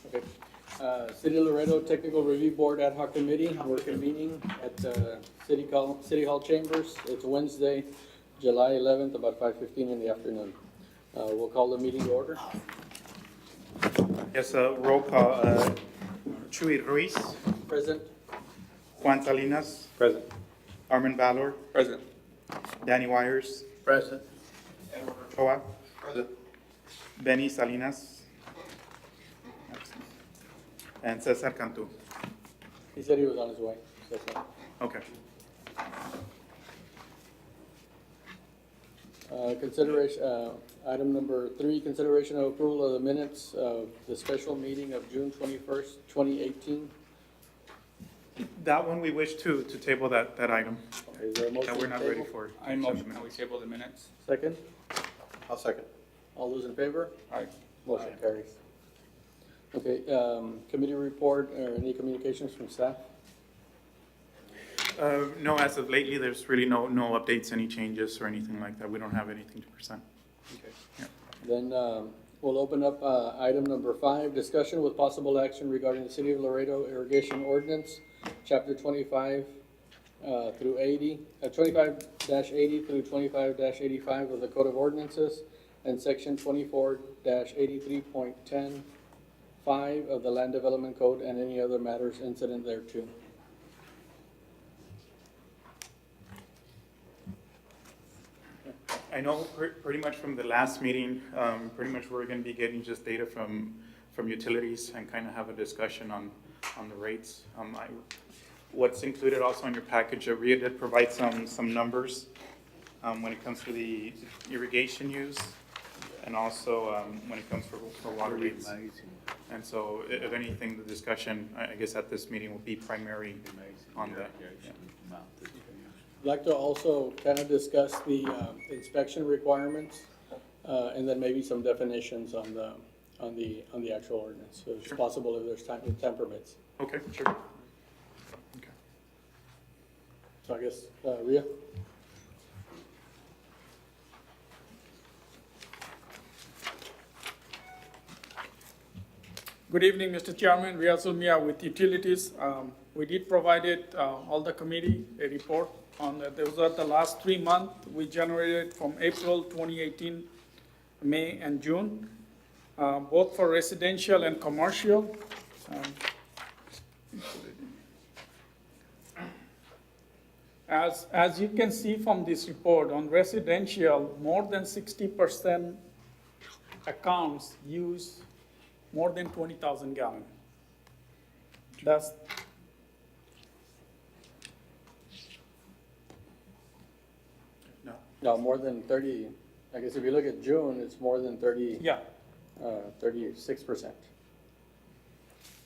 Okay. City of Laredo Technical Review Board Ad Hoc Committee, we're convening at City Hall Chambers. It's Wednesday, July 11th, about 5:15 in the afternoon. We'll call the meeting to order. Yes, roll call. Chuy Ruiz, Present. Juan Salinas, Present. Armin Valor, Present. Danny Wires, Present. Edward Ochoa, Present. Benny Salinas, and Cesar Cantu. He said he was on his way. So, Okay. Consideration, item number 3, consideration of approval of the minutes of the special meeting of June 21st, 2018. That one we wish to table that item, Is there a motion? that we're not to ready table? for. I motion that we table the minutes. Second? I'll second. All those in favor? Aye. Motion carries. Okay, committee report or any communications from staff? No, as of lately, there's really no updates, any changes or anything like that. We don't have anything to present. Okay. Yeah. Then we'll open up item number 5, discussion with possible action regarding the City of Laredo irrigation ordinance, chapter 25 through 80, 25-80 through 25-85 of the Code of Ordinances, and section 24-83.10.5 of the Land Development Code, and any other matters incident thereto. I know pretty much from the last meeting, pretty much we're gonna be getting just data from utilities and kind of have a discussion on the rates. What's included also in your package, Rhea did provide some numbers when it comes to the irrigation use and also when it comes for water rates. And so if anything, the discussion, I guess at this meeting will be primary on that. Yeah. I'd like to also kind of discuss the inspection requirements, and then maybe some definitions on the actual ordinance. So it's possible if there's time permits. Okay, sure. Okay. So I guess, Rhea? Good evening, Mr. Chairman. Riaz Ulmia with Utilities. We did provide all the committee a report on that. Those are the last 3 months we generated from April 2018, May and June, both for residential and commercial. As you can see from this report, on residential, more than 60% accounts use more than 20,000 gallons. That's No, more than 30, I guess if you look at June, it's more than 30, yeah. 36%.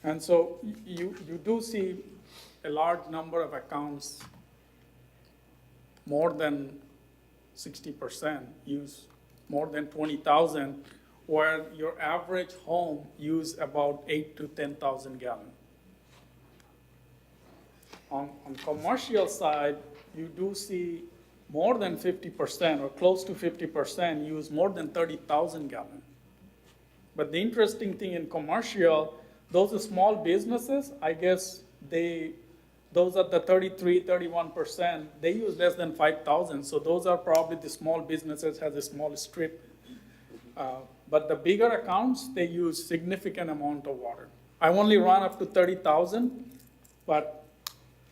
And so you do see a large number of accounts, more than 60% use more than 20,000, where your average home use about 8 to 10,000 gallons. On commercial side, you do see more than 50% or close to 50% use more than 30,000 gallons. But the interesting thing in commercial, those are small businesses, I guess those are the 31%, they use less than 5,000. So those are probably the small businesses, has a small strip. But the bigger accounts, they use significant amount of water. I only run up to 30,000, but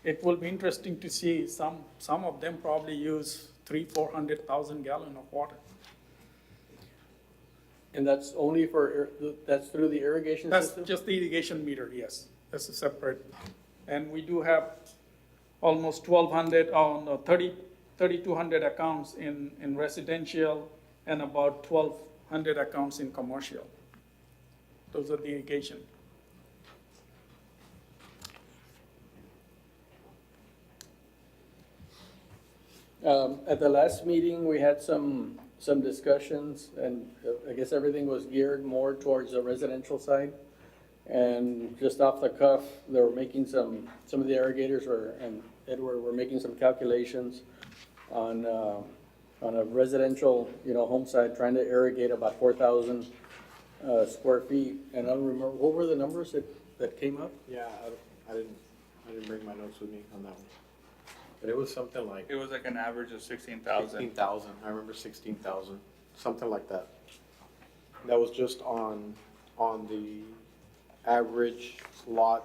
it will be interesting to see some of them probably use 300,000-400,000 gallons of water. And that's only that's through the irrigation That's system? just the irrigation meter, yes. That's a separate. And we do have almost 3,200 accounts in residential and about 1,200 accounts in commercial. Those are the irrigation. At the last meeting, we had some discussions, and I guess everything was geared more towards the residential side. And just off the cuff, they were making some of the irrigators and Edward were making some calculations on a residential, home side, trying to irrigate about 4,000 square feet, and I don't remember, what were the numbers that came up? Yeah, I didn't bring my notes with me on that one. But it was something like It was like an average of 16,000. 16,000. I remember 16,000, something like that. That was just on the average lot,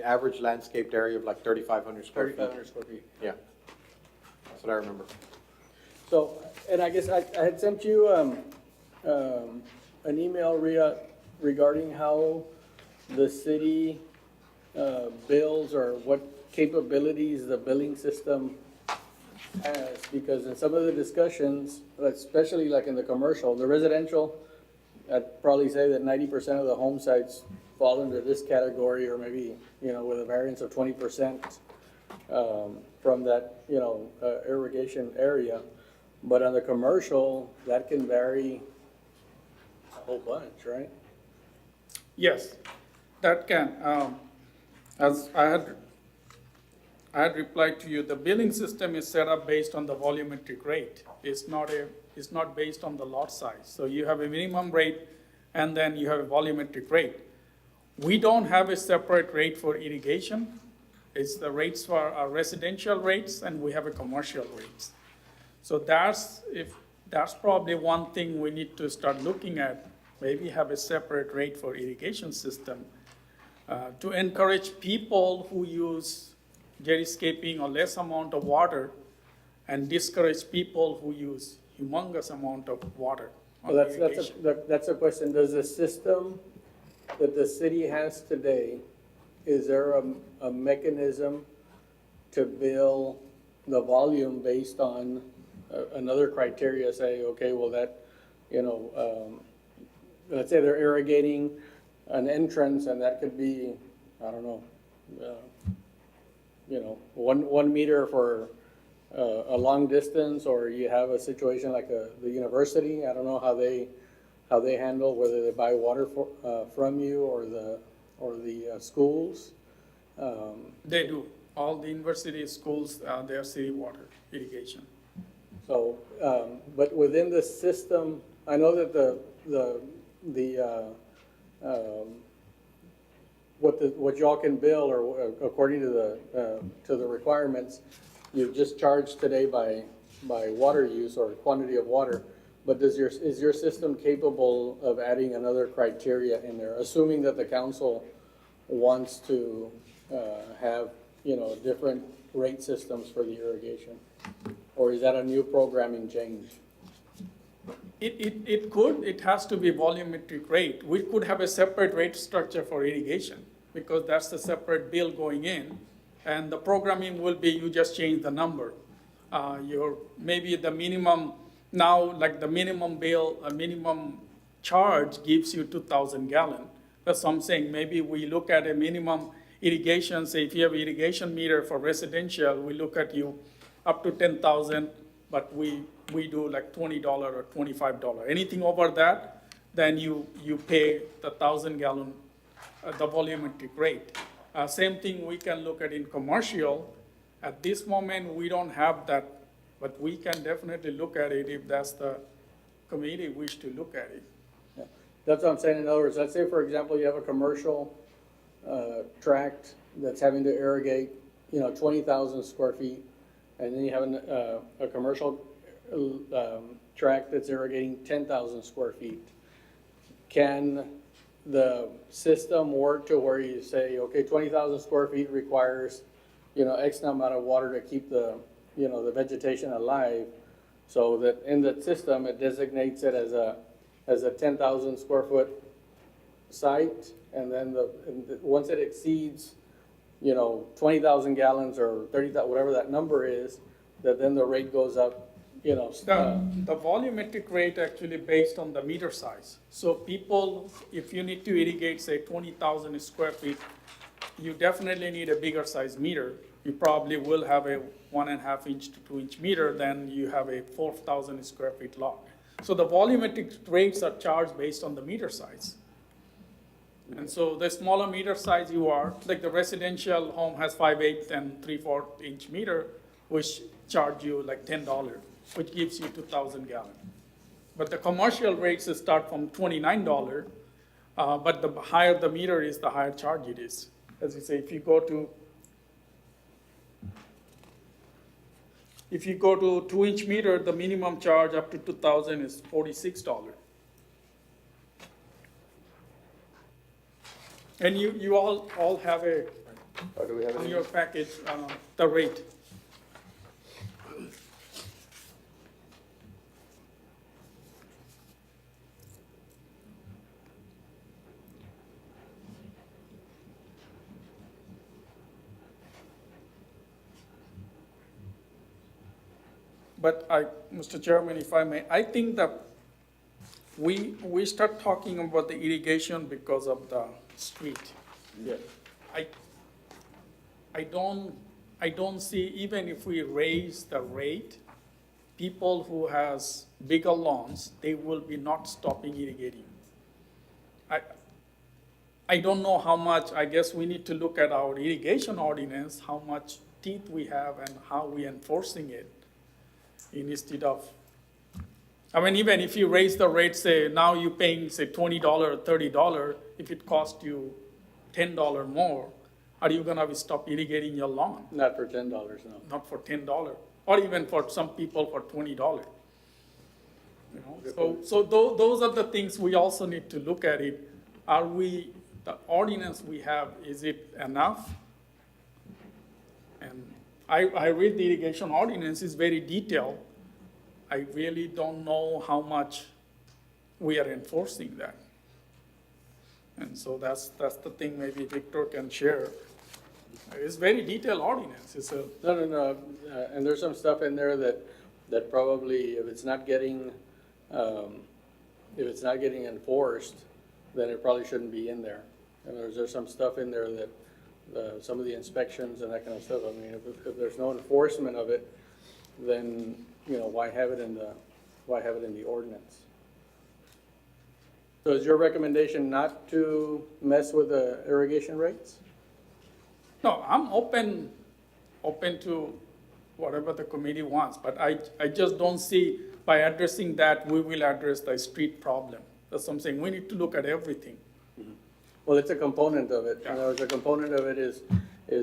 average landscaped area of like 3,500 square feet. 3,500 square feet. Yeah, that's what I remember. So, and I guess I had sent you, an email regarding how the city, bills or what capabilities the billing system has, because in some of the discussions, especially like in the commercial, the residential, I'd probably say that 90% of the home sites fall under this category, or maybe, with a variance of 20%, from that, irrigation area. But on the commercial, that can vary a whole bunch, right? Yes, that can. As I had replied to you, the billing system is set up based on the volumetric rate. It's not based on the lot size. So you have a minimum rate, and then you have a volumetric rate. We don't have a separate rate for irrigation. It's the rates for our residential rates, and we have a commercial rates. So that's probably one thing we need to start looking at. Maybe have a separate rate for irrigation system to encourage people who use jaryscaping or less amount of water, and discourage people who use humongous amount of water on Well, irrigation. that's a question. Does the system that the city has today, is there a mechanism to bill the volume based on another criteria? Say, okay, well that, let's say they're irrigating an entrance, and that could be, I don't know, 1 meter for a long distance, or you have a situation like the university. I don't know how they handle whether they buy water from you or the schools. They do. All the university schools, they are city water irrigation. So, but within the system, I know that what y'all can bill, or according to the requirements, you just charge today by water use or quantity of water. But is your system capable of adding another criteria in there, assuming that the council wants to have, different rate systems for the irrigation? Or is that a new programming change? It could. It has to be volumetric rate. We could have a separate rate structure for irrigation, because that's the separate bill going in. And the programming will be, you just change the number. Maybe the minimum, now like the minimum bill, a minimum charge gives you 2,000 gallon. That's what I'm saying. Maybe we look at a minimum irrigation, say if you have irrigation meter for residential, we look at you up to 10,000, but we do like $20 or $25. Anything over that, then you pay the 1,000 gallon, the volumetric rate. Same thing we can look at in commercial. At this moment, we don't have that, but we can definitely look at it if that's the committee wish to look at it. Yeah. That's what I'm saying. In other words, let's say, for example, you have a commercial tract that's having to irrigate, 20,000 square feet, and then you have a commercial tract that's irrigating 10,000 square feet. Can the system work to where you say, okay, 20,000 square feet requires, X amount of water to keep the vegetation alive, so that in the system, it designates it as a 10,000 square foot site, and then once it exceeds, 20,000 gallons or 30,000, whatever that number is, that then the rate goes up, The volumetric rate actually based on the meter size. So people, if you need to irrigate, say 20,000 square feet, you definitely need a bigger size meter. You probably will have a 1.5 inch to 2 inch meter, then you have a 4,000 square feet lot. So the volumetric rates are charged based on the meter size. And so the smaller meter size you are, like the residential home has 5/8 and 3/4 inch meter, which charge you like $10, which gives you 2,000 gallon. But the commercial rates start from $29, but the higher the meter is, the higher charge it is. As you say, if you go to 2-inch meter, the minimum charge up to 2,000 is $46. And you all have Or do we have on any? your package, the rate. But Mr. Chairman, if I may, I think that we start talking about the irrigation because of the street. Yeah. I don't see, even if we raise the rate, people who has bigger lawns, they will be not stopping irrigating. I don't know how much, I guess we need to look at our irrigation ordinance, how much teeth we have and how we enforcing it. Instead of, I mean, even if you raise the rate, say, now you're paying, say, $20 or $30, if it costs you $10 more, are you gonna stop irrigating your lawn? Not for $10, no. Not for $10, or even for some people for $20. You know, so those are the things we also need to look at it. Are we, the ordinance we have, is it enough? And I read the irrigation ordinance, is very detailed. I really don't know how much we are enforcing that. And so that's the thing maybe Victor can share. It's very detailed ordinance. It's a, No, and there's some stuff in there that probably, if it's not getting enforced, then it probably shouldn't be in there. And there's some stuff in there that, some of the inspections and that kind of stuff, I mean, if there's no enforcement of it, then, you know, why have it in the ordinance? So is your recommendation not to mess with the irrigation rates? no, I'm open to whatever the committee wants, but I just don't see by addressing that, we will address the street problem. That's what I'm saying. We need to look at everything. Well, it's a component of it. Yeah. In other words, a component of it is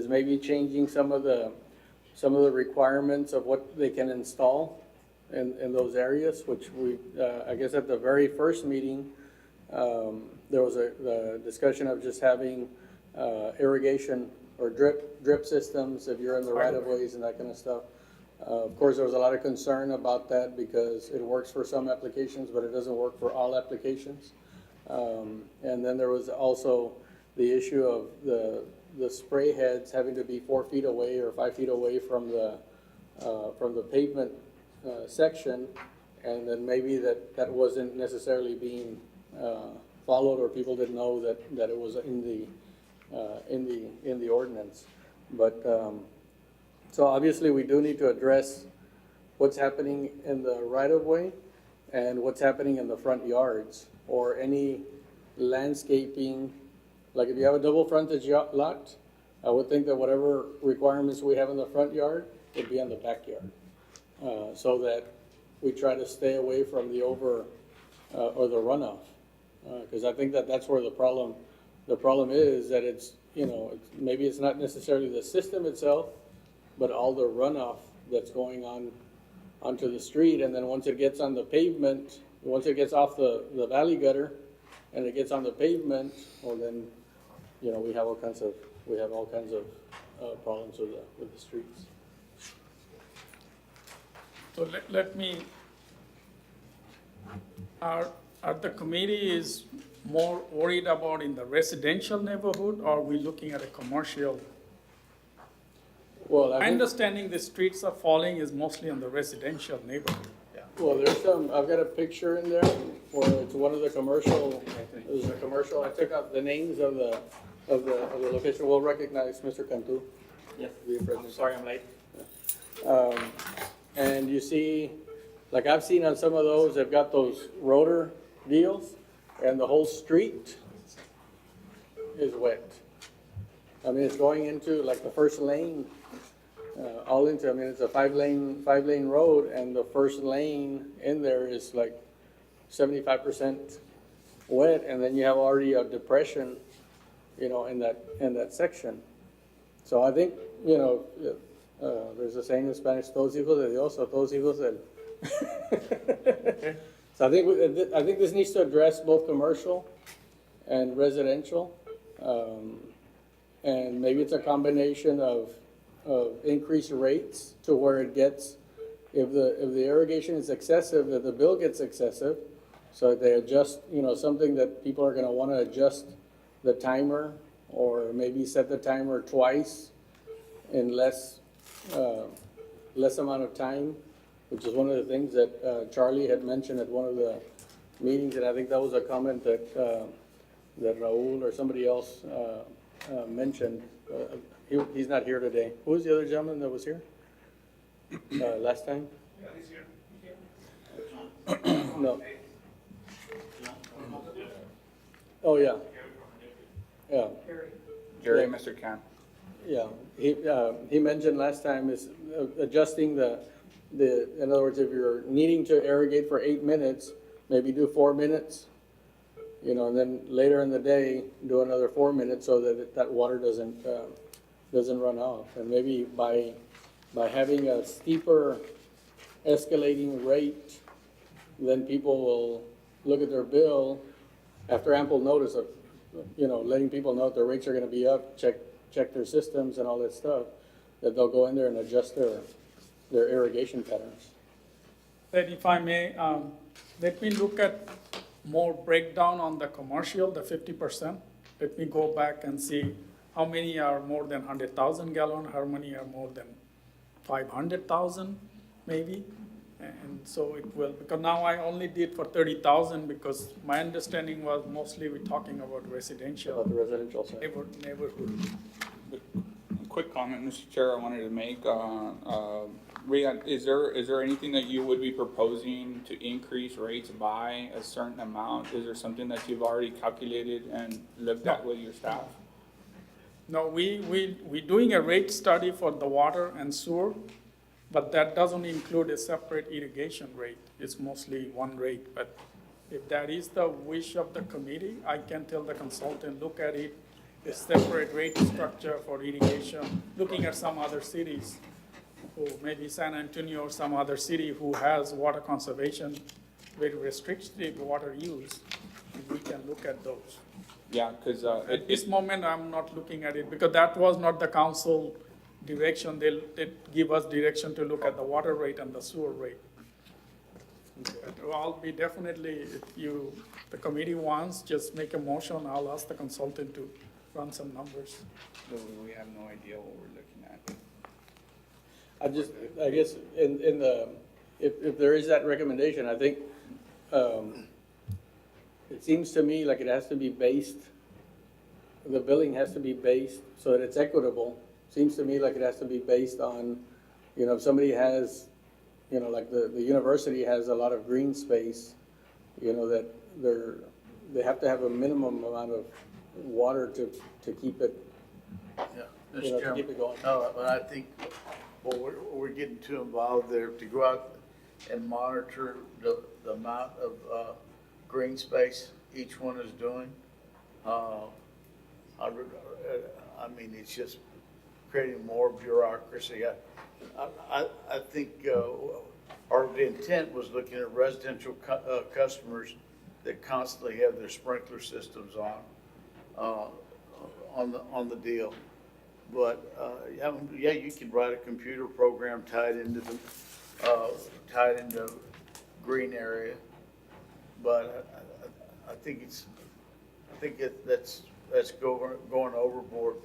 maybe changing some of the requirements of what they can install in those areas, which we, I guess at the very first meeting, there was the discussion of just having irrigation or drip systems if you're in the right of ways and that kind of stuff. Of course, there was a lot of concern about that because it works for some applications, but it doesn't work for all applications. And then there was also the issue of the spray heads having to be 4 feet away or 5 feet away from the pavement section, and then maybe that wasn't necessarily being followed, or people didn't know that it was in the ordinance. But so obviously we do need to address what's happening in the right of way and what's happening in the front yards, or any landscaping. Like if you have a double frontage lot, I would think that whatever requirements we have in the front yard would be on the backyard. So that we try to stay away from the or the runoff. Because I think that's where the problem is, that it's, you know, maybe it's not necessarily the system itself, but all the runoff that's going on onto the street. And then once it gets on the pavement, once it gets off the valley gutter and it gets on the pavement, well then, you know, we have all kinds of problems with the streets. So let me, are the committee is more worried about in the residential neighborhood, or are we looking at a commercial? Well, I My think, understanding the streets are falling is mostly on the residential neighborhood. well, there's some, I've got a picture in there where it's one of the commercial, there's a commercial, I took out the names of the location. We'll recognize Mr. Cantu. Yes. Be present. I'm sorry I'm late. And you see, like I've seen on some of those, they've got those rotor deals, and the whole street is wet. I mean, it's going into like the first lane, all into, I mean, it's a five lane road, and the first lane in there is like 75% wet, and then you have already a depression, you know, in that section. So I think, you know, there's a saying in Spanish, todos hijos de Dios, or todos hijos del. So I think this needs to address both commercial and residential. And maybe it's a combination of increased rates to where it gets, if the irrigation is excessive, if the bill gets excessive, so they adjust, you know, something that people are gonna wanna adjust the timer, or maybe set the timer twice in less amount of time, which is one of the things that Charlie had mentioned at one of the meetings, and I think that was a comment that Raul or somebody else mentioned. He's not here today. Who was the other gentleman that was here last time? Yeah, he's here. No. Oh, yeah. Yeah. Jerry, Yeah. Mr. Khan. Yeah, he mentioned last time is adjusting in other words, if you're needing to irrigate for 8 minutes, maybe do 4 minutes, you know, and then later in the day, do another 4 minutes so that that water doesn't run off. And maybe by having a steeper escalating rate, then people will look at their bill after ample notice of, you know, letting people know that their rates are gonna be up, check their systems and all that stuff, that they'll go in there and adjust their irrigation patterns. That if I may, let me look at more breakdown on the commercial, the 50%. Let me go back and see how many are more than 100,000 gallon, how many are more than 500,000 maybe. And so it will, because now I only did for 30,000 because my understanding was mostly we're talking about residential About the residential side. neighborhood. Quick comment, Mr. Chair, I wanted to make. Rhea, is there anything that you would be proposing to increase rates by a certain amount? Is there something that you've already calculated and looked at with your staff? No, we're doing a rate study for the water and sewer, but that doesn't include a separate irrigation rate. It's mostly one rate. But if that is the wish of the committee, I can tell the consultant, look at it, a separate rate structure for irrigation, looking at some other cities, who maybe San Antonio or some other city who has water conservation, very restrictive water use, we can look at those. Yeah, because At this moment, I'm not looking at it, because that was not the council direction. They give us direction to look at the water rate and the sewer rate. But I'll be definitely, if the committee wants, just make a motion, I'll ask the consultant to run some numbers. we have no idea what we're looking at. I guess in the, if there is that recommendation, I think, it seems to me like it has to be based, the billing has to be based so that it's equitable. Seems to me like it has to be based on, you know, if somebody has, you know, like the university has a lot of green space, you know, that they have to have a minimum amount of water to keep it, Yeah, you know, Mr. to keep Chairman, it going. but I think, well, we're getting too involved there to go out and monitor the amount of green space each one is doing. I mean, it's just creating more bureaucracy. I think our intent was looking at residential customers that constantly have their sprinkler systems on the deal. But yeah, you can write a computer program tied into green area. But I think that's going overboard.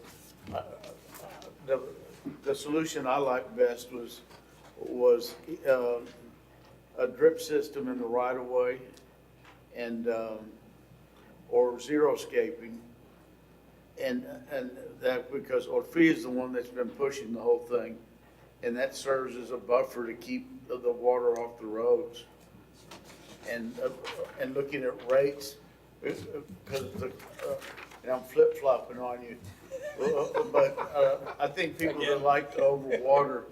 The solution I liked best was a drip system in the right of way and or zero scaping. And that because Orfea is the one that's been pushing the whole thing, and that serves as a buffer to keep the water off the roads. And looking at rates, because and I'm flip flopping on you, but I think people that like to overwater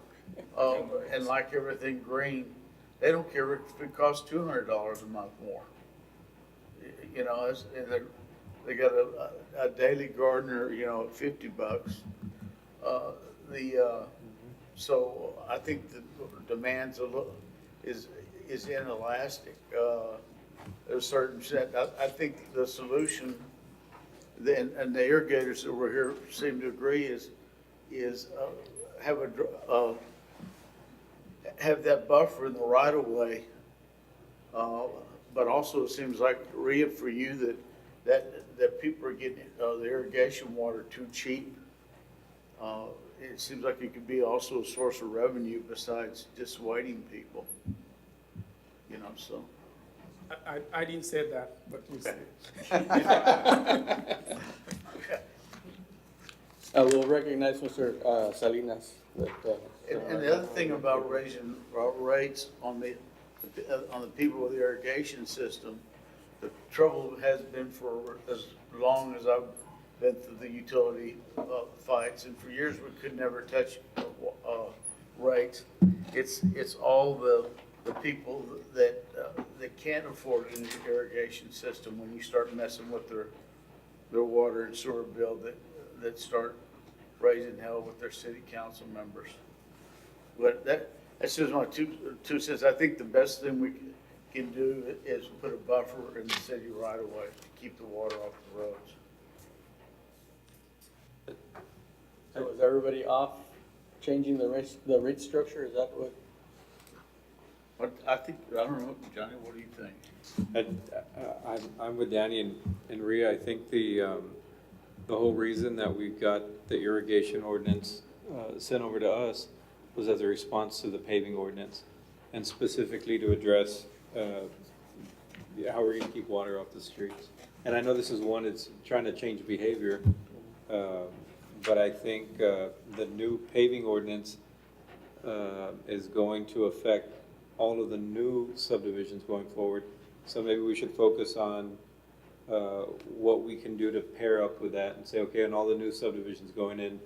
and like everything green, they don't care if it costs $200 a month more. you know, and they got a daily gardener, you know, at $50. So I think the demand's is inelastic. There's certain set, I think the solution, then, and the irrigators that were here seem to agree is have that buffer in the right of way. But also it seems like, Rhea, for you, that people are getting the irrigation water too cheap. It seems like it could be also a source of revenue besides dissuading people, you know, so. I didn't say that, but you said it. We'll recognize Mr. Salinas. And the other thing about raising rates on the people with the irrigation system, the trouble has been for as long as I've been through the utility fights, and for years we could never touch rates. It's all the people that can't afford an irrigation system when you start messing with their water and sewer bill that start raising hell with their city council members. But that's just my two cents. I think the best thing we can do is put a buffer in the city right away to keep the water off the roads. So is everybody off changing the rate structure? Is that what? But I don't know, Johnny, what do you think? I'm with Danny and Rhea. I think the whole reason that we've got the irrigation ordinance sent over to us was as a response to the paving ordinance, and specifically to address how we're gonna keep water off the streets. And I know this is one, it's trying to change behavior, but I think the new paving ordinance is going to affect all of the new subdivisions going forward. So maybe we should focus on what we can do to pair up with that and say, okay, on all the new subdivisions going in,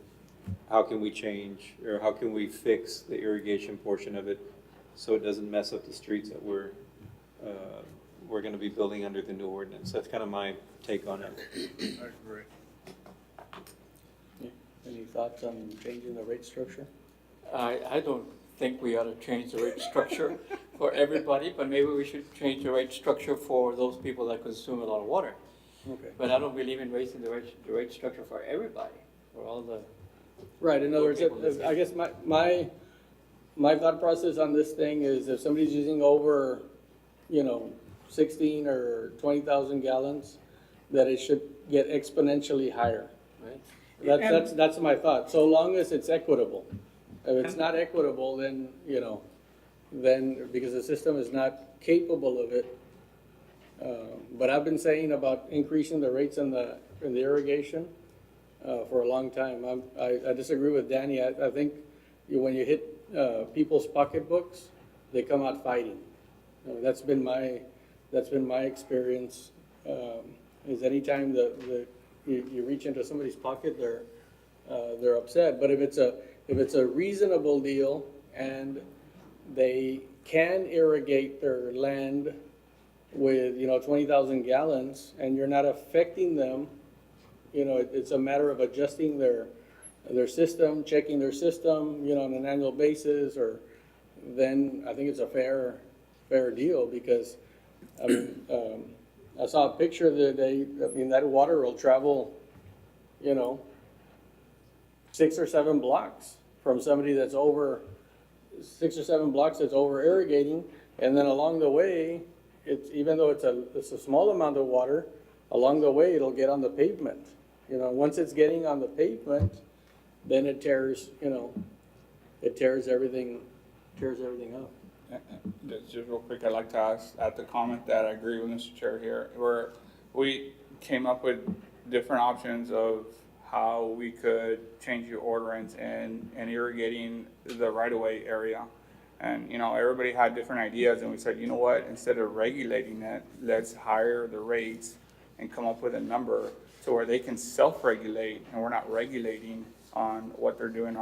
how can we change, or how can we fix the irrigation portion of it so it doesn't mess up the streets that we're gonna be building under the new ordinance. That's kind of my take on it. I agree. Any thoughts on changing the rate structure? I don't think we ought to change the rate structure for everybody, but maybe we should change the rate structure for those people that consume a lot of water. Okay. But I don't believe in raising the rate structure for everybody, for all the. Right, in other words, Okay. I guess my thought process on this thing is if somebody's using over, 16 or 20,000 gallons, that it should get exponentially higher. Right. That's my thought, so long as it's equitable. If it's not equitable, then, because the system is not capable of it. But I've been saying about increasing the rates in the irrigation for a long time. I disagree with Danny. I think when you hit people's pocketbooks, they come out fighting. That's been my experience. Is anytime you reach into somebody's pocket, they're upset. But if it's a reasonable deal and they can irrigate their land with 20,000 gallons and you're not affecting them, it's a matter of adjusting their system, checking their system, on an annual basis, or then I think it's a fair deal, because I saw a picture the other day. That water will travel 6 or 7 blocks from somebody that's over 6 or 7 blocks that's over irrigating, and then along the way, even though it's a small amount of water, along the way it'll get on the pavement. Once it's getting on the pavement, then it tears everything up. Just real quick, I'd like to add the comment that I agree with Mr. Chair here, where we came up with different options of how we could change the ordinance and irrigating the right-of-way area. And, everybody had different ideas, and we said, you know what, instead of regulating it, let's higher the rates and come up with a number to where they can self-regulate, and we're not regulating on what they're doing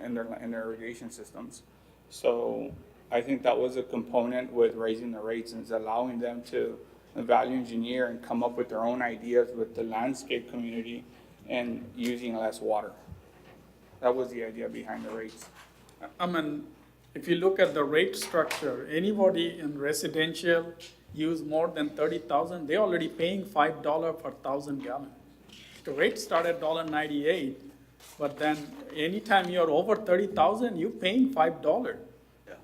in their irrigation systems. So I think that was a component with raising the rates, and is allowing them to value engineer and come up with their own ideas with the landscape community and using less water. That was the idea behind the rates. I mean, if you look at the rate structure, anybody in residential use more than 30,000, they're already paying $5 per 1,000 gallon. The rate start at $1.98, but then anytime you're over 30,000, you're paying $5.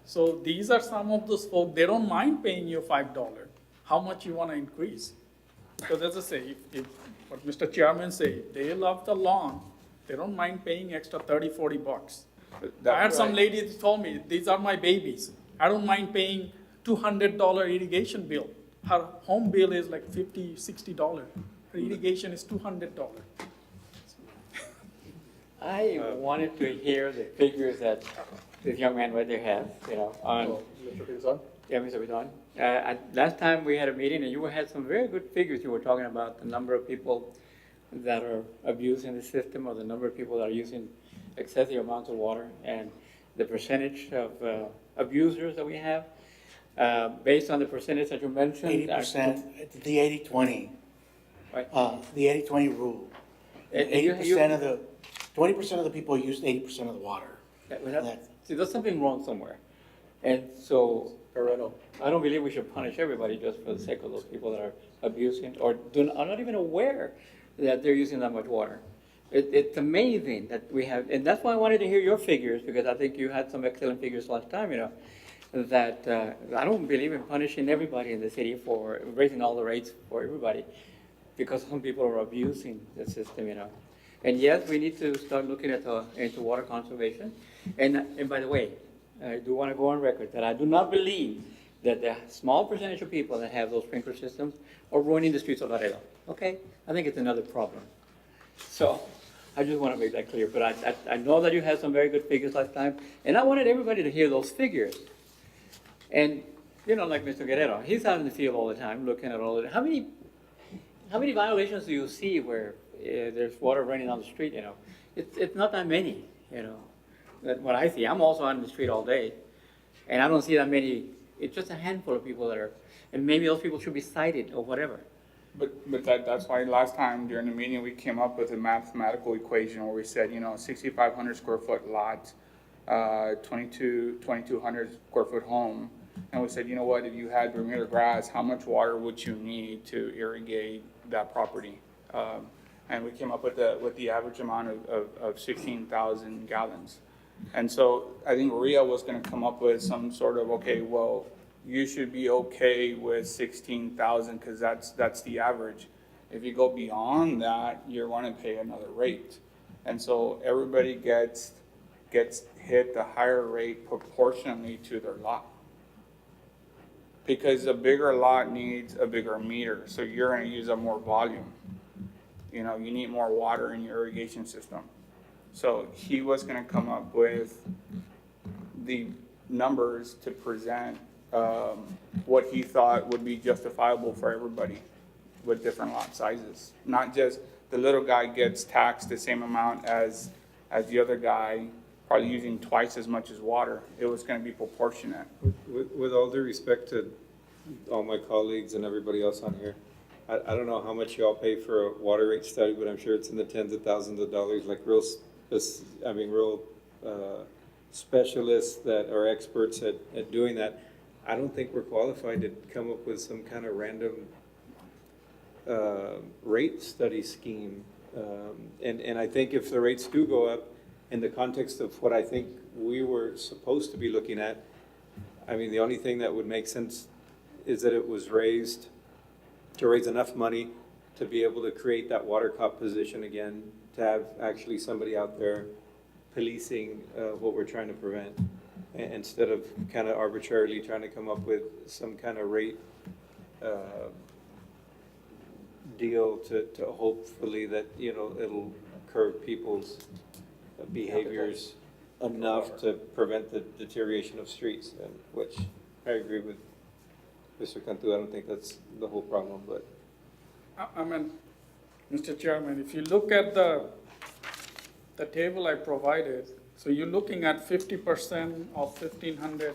So these are some of those folks, they don't mind paying you $5. How much you wanna increase? Because as I say, if what Mr. Chairman say, they love the lawn, they don't mind paying extra 30, 40 bucks. I had some lady that told me, these are my babies. I don't mind paying $200 irrigation bill. Her home bill is like $50, $60. Her irrigation is $200. I wanted to hear the figures that this young man right there has, on, Mr. Pinzon? yeah, Mr. Vidal. Last time we had a meeting and you had some very good figures. You were talking about the number of people that are abusing the system or the number of people that are using excessive amounts of water and the percentage of abusers that we have. Based on the percentage that you mentioned. 80%, the 80-20. Right. The 80-20 rule. And you- 80% of the, 20% of the people use 80% of the water. See, there's something wrong somewhere. And so Laredo. I don't believe we should punish everybody just for the sake of those people that are abusing or are not even aware that they're using that much water. It's amazing that we have, and that's why I wanted to hear your figures, because I think you had some excellent figures last time, that I don't believe in punishing everybody in the city for raising all the rates for everybody, because some people are abusing the system, And yes, we need to start looking into water conservation. And by the way, I do want to go on record that I do not believe that the small percentage of people that have those sprinkler systems are ruining the streets of Laredo. Okay? I think it's another problem. So I just want to make that clear. But I know that you had some very good figures last time, and I wanted everybody to hear those figures. And, like Mr. Guerrero, he's out in the field all the time looking at all of it. How many violations do you see where there's water running down the street, It's not that many, That's what I see. I'm also out in the street all day, and I don't see that many. It's just a handful of people that are, and maybe those people should be cited or whatever. But that's why last time during the meeting, we came up with a mathematical equation where we said, 6,500 square foot lot, 2,200 square foot home. And we said, you know what, if you had Bermuda grass, how much water would you need to irrigate that property? And we came up with the average amount of 16,000 gallons. And so I think Maria was gonna come up with some sort of, okay, well, you should be okay with 16,000 because that's the average. If you go beyond that, you're gonna pay another rate. And so everybody gets hit the higher rate proportionally to their lot. Because a bigger lot needs a bigger meter, so you're gonna use up more volume. You need more water in your irrigation system. So he was gonna come up with the numbers to present what he thought would be justifiable for everybody with different lot sizes. Not just the little guy gets taxed the same amount as the other guy, probably using twice as much as water. It was gonna be proportionate. With all due respect to all my colleagues and everybody else on here, I don't know how much y'all pay for a water rate study, but I'm sure it's in the tens of thousands of dollars, like real specialists that are experts at doing that. I don't think we're qualified to come up with some kind of random rate study scheme. And I think if the rates do go up in the context of what I think we were supposed to be looking at, the only thing that would make sense is that it was raised to raise enough money to be able to create that water cop position again, to have actually somebody out there policing what we're trying to prevent, instead of kind of arbitrarily trying to come up with some kind of rate deal to hopefully that, it'll curb people's behaviors enough to prevent the deterioration of streets, and which I agree with Mr. Cantu. I don't think that's the whole problem, but. Mr. Chairman, if you look at the table I provided, so you're looking at 50% of 1,500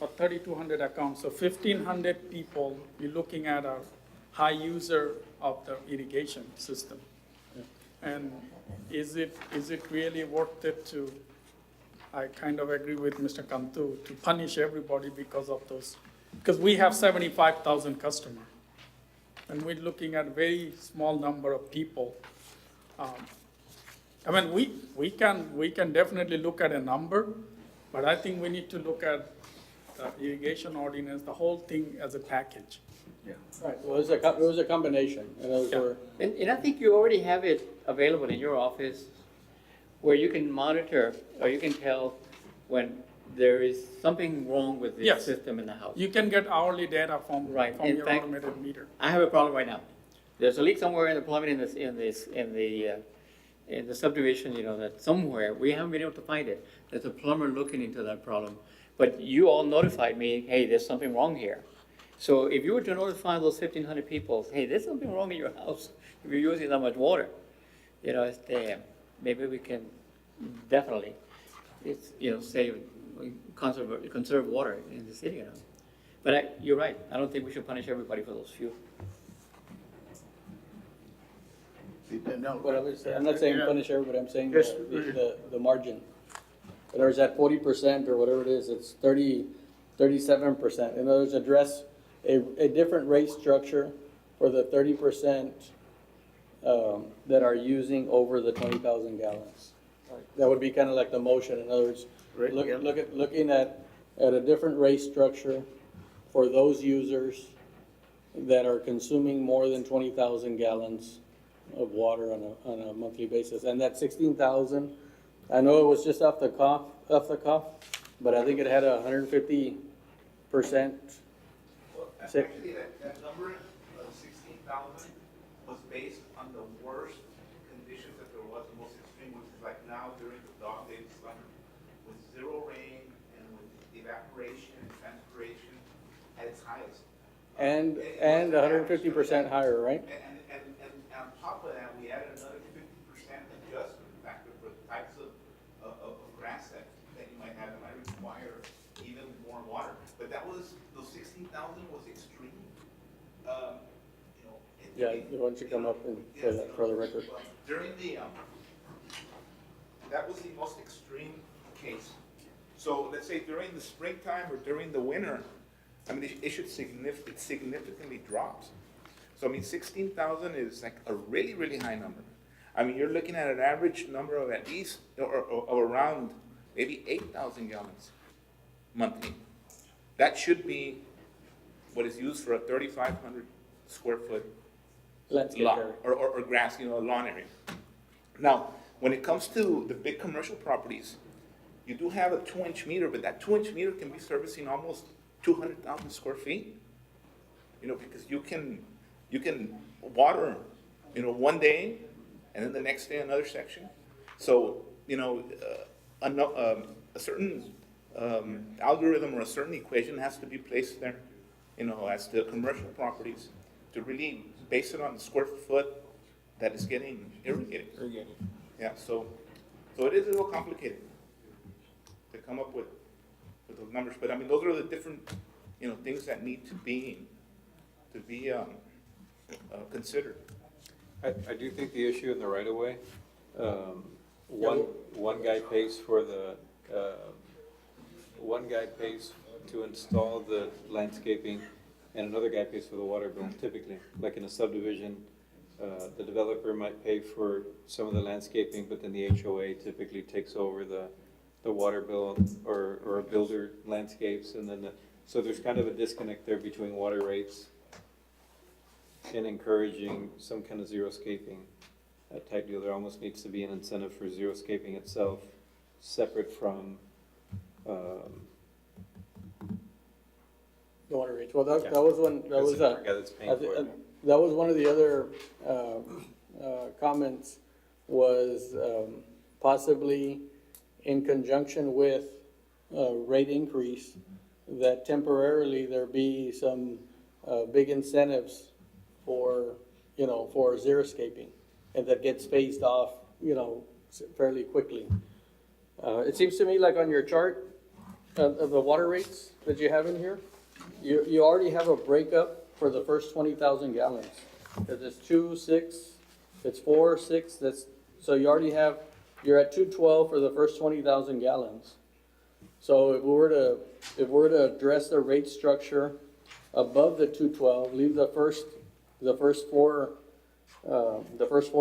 or 3,200 accounts, so 1,500 people, you're looking at a high user of the irrigation system. And is it really worth it to, I kind of agree with Mr. Cantu, to punish everybody because of those, because we have 75,000 customers. And we're looking at very small number of people. I mean, we can definitely look at a number, but I think we need to look at the irrigation ordinance, the whole thing as a package. Right, well, it was a combination, and those Yeah. were, And I think you already have it available in your office where you can monitor or you can tell when there is something wrong with the Yes. system in the house. You can get hourly data from Right. In your fact- automated meter. I have a problem right now. There's a leak somewhere in the plumbing in the subdivision, you know, that somewhere, we haven't been able to find it. There's a plumber looking into that problem. But you all notified me, hey, there's something wrong here. So if you were to notify those 1,500 people, hey, there's something wrong in your house, if you're using that much water, you know, maybe we can definitely, save, conserve water in the city, you know. But you're right, I don't think we should punish everybody for those few. No, but I'm not saying punish everybody, I'm saying Yes. the margin. In other words, at 40% or whatever it is, it's 37%. In other words, address a different rate structure for the 30% that are using over the 20,000 gallons. That would be kind of like the motion. In other words, Right, yeah. looking at a different rate structure for those users that are consuming more than 20,000 gallons of water on a monthly basis. And that 16,000, I know it was just off the cuff, but I think it had 150%. Actually, that number of 16,000 was based on the worst conditions that there was, the most extreme, which is like now during the dog days summer, with zero rain and with evaporation and transpiration at its highest. And 150% higher, right? And on top of that, we added another 50% adjustment factor for the types of grass that you might have that might require even more water. But those 16,000 was extreme. Yeah, why don't you come up and say that for the record? During that was the most extreme case. So let's say during the springtime or during the winter, I mean, it significantly drops. So I mean, 16,000 is like a really, really high number. I mean, you're looking at an average number of at least, or around maybe 8,000 gallons monthly. That should be what is used for a 3,500 square foot Landscape lot, area. or grass, a lawn area. Now, when it comes to the big commercial properties, you do have a 2-inch meter, but that 2-inch meter can be servicing almost 200,000 square feet. Because you can water, one day, and then the next day another section. So, a certain algorithm or a certain equation has to be placed there, as to commercial properties, to really base it on the square foot that is getting irrigated. Yeah, so it is a little complicated to come up with those numbers, but I mean, those are the different, things that need to be considered. I do think the issue in the right of way, one guy pays for one guy pays to install the landscaping, and another guy pays for the water bill, typically. Like in a subdivision, the developer might pay for some of the landscaping, but then the HOA typically takes over the water bill, or a builder landscapes, and then so there's kind of a disconnect there between water rates and encouraging some kind of zero-scaping type deal. There almost needs to be an incentive for zero-scaping itself, separate from The water rates. Well, that was one, that was, the guy that's paying for it. that was one of the other comments, was possibly in conjunction with rate increase, that temporarily there be some big incentives for, for xeriscaping, and that gets phased off, fairly quickly. It seems to me like on your chart, of the water rates that you have in here, you already have a breakup for the first 20,000 gallons. Cause it's 2, 6, it's 4, 6, so you already have, you're at 212 for the first 20,000 gallons. So if we were to address the rate structure above the 212, leave the first four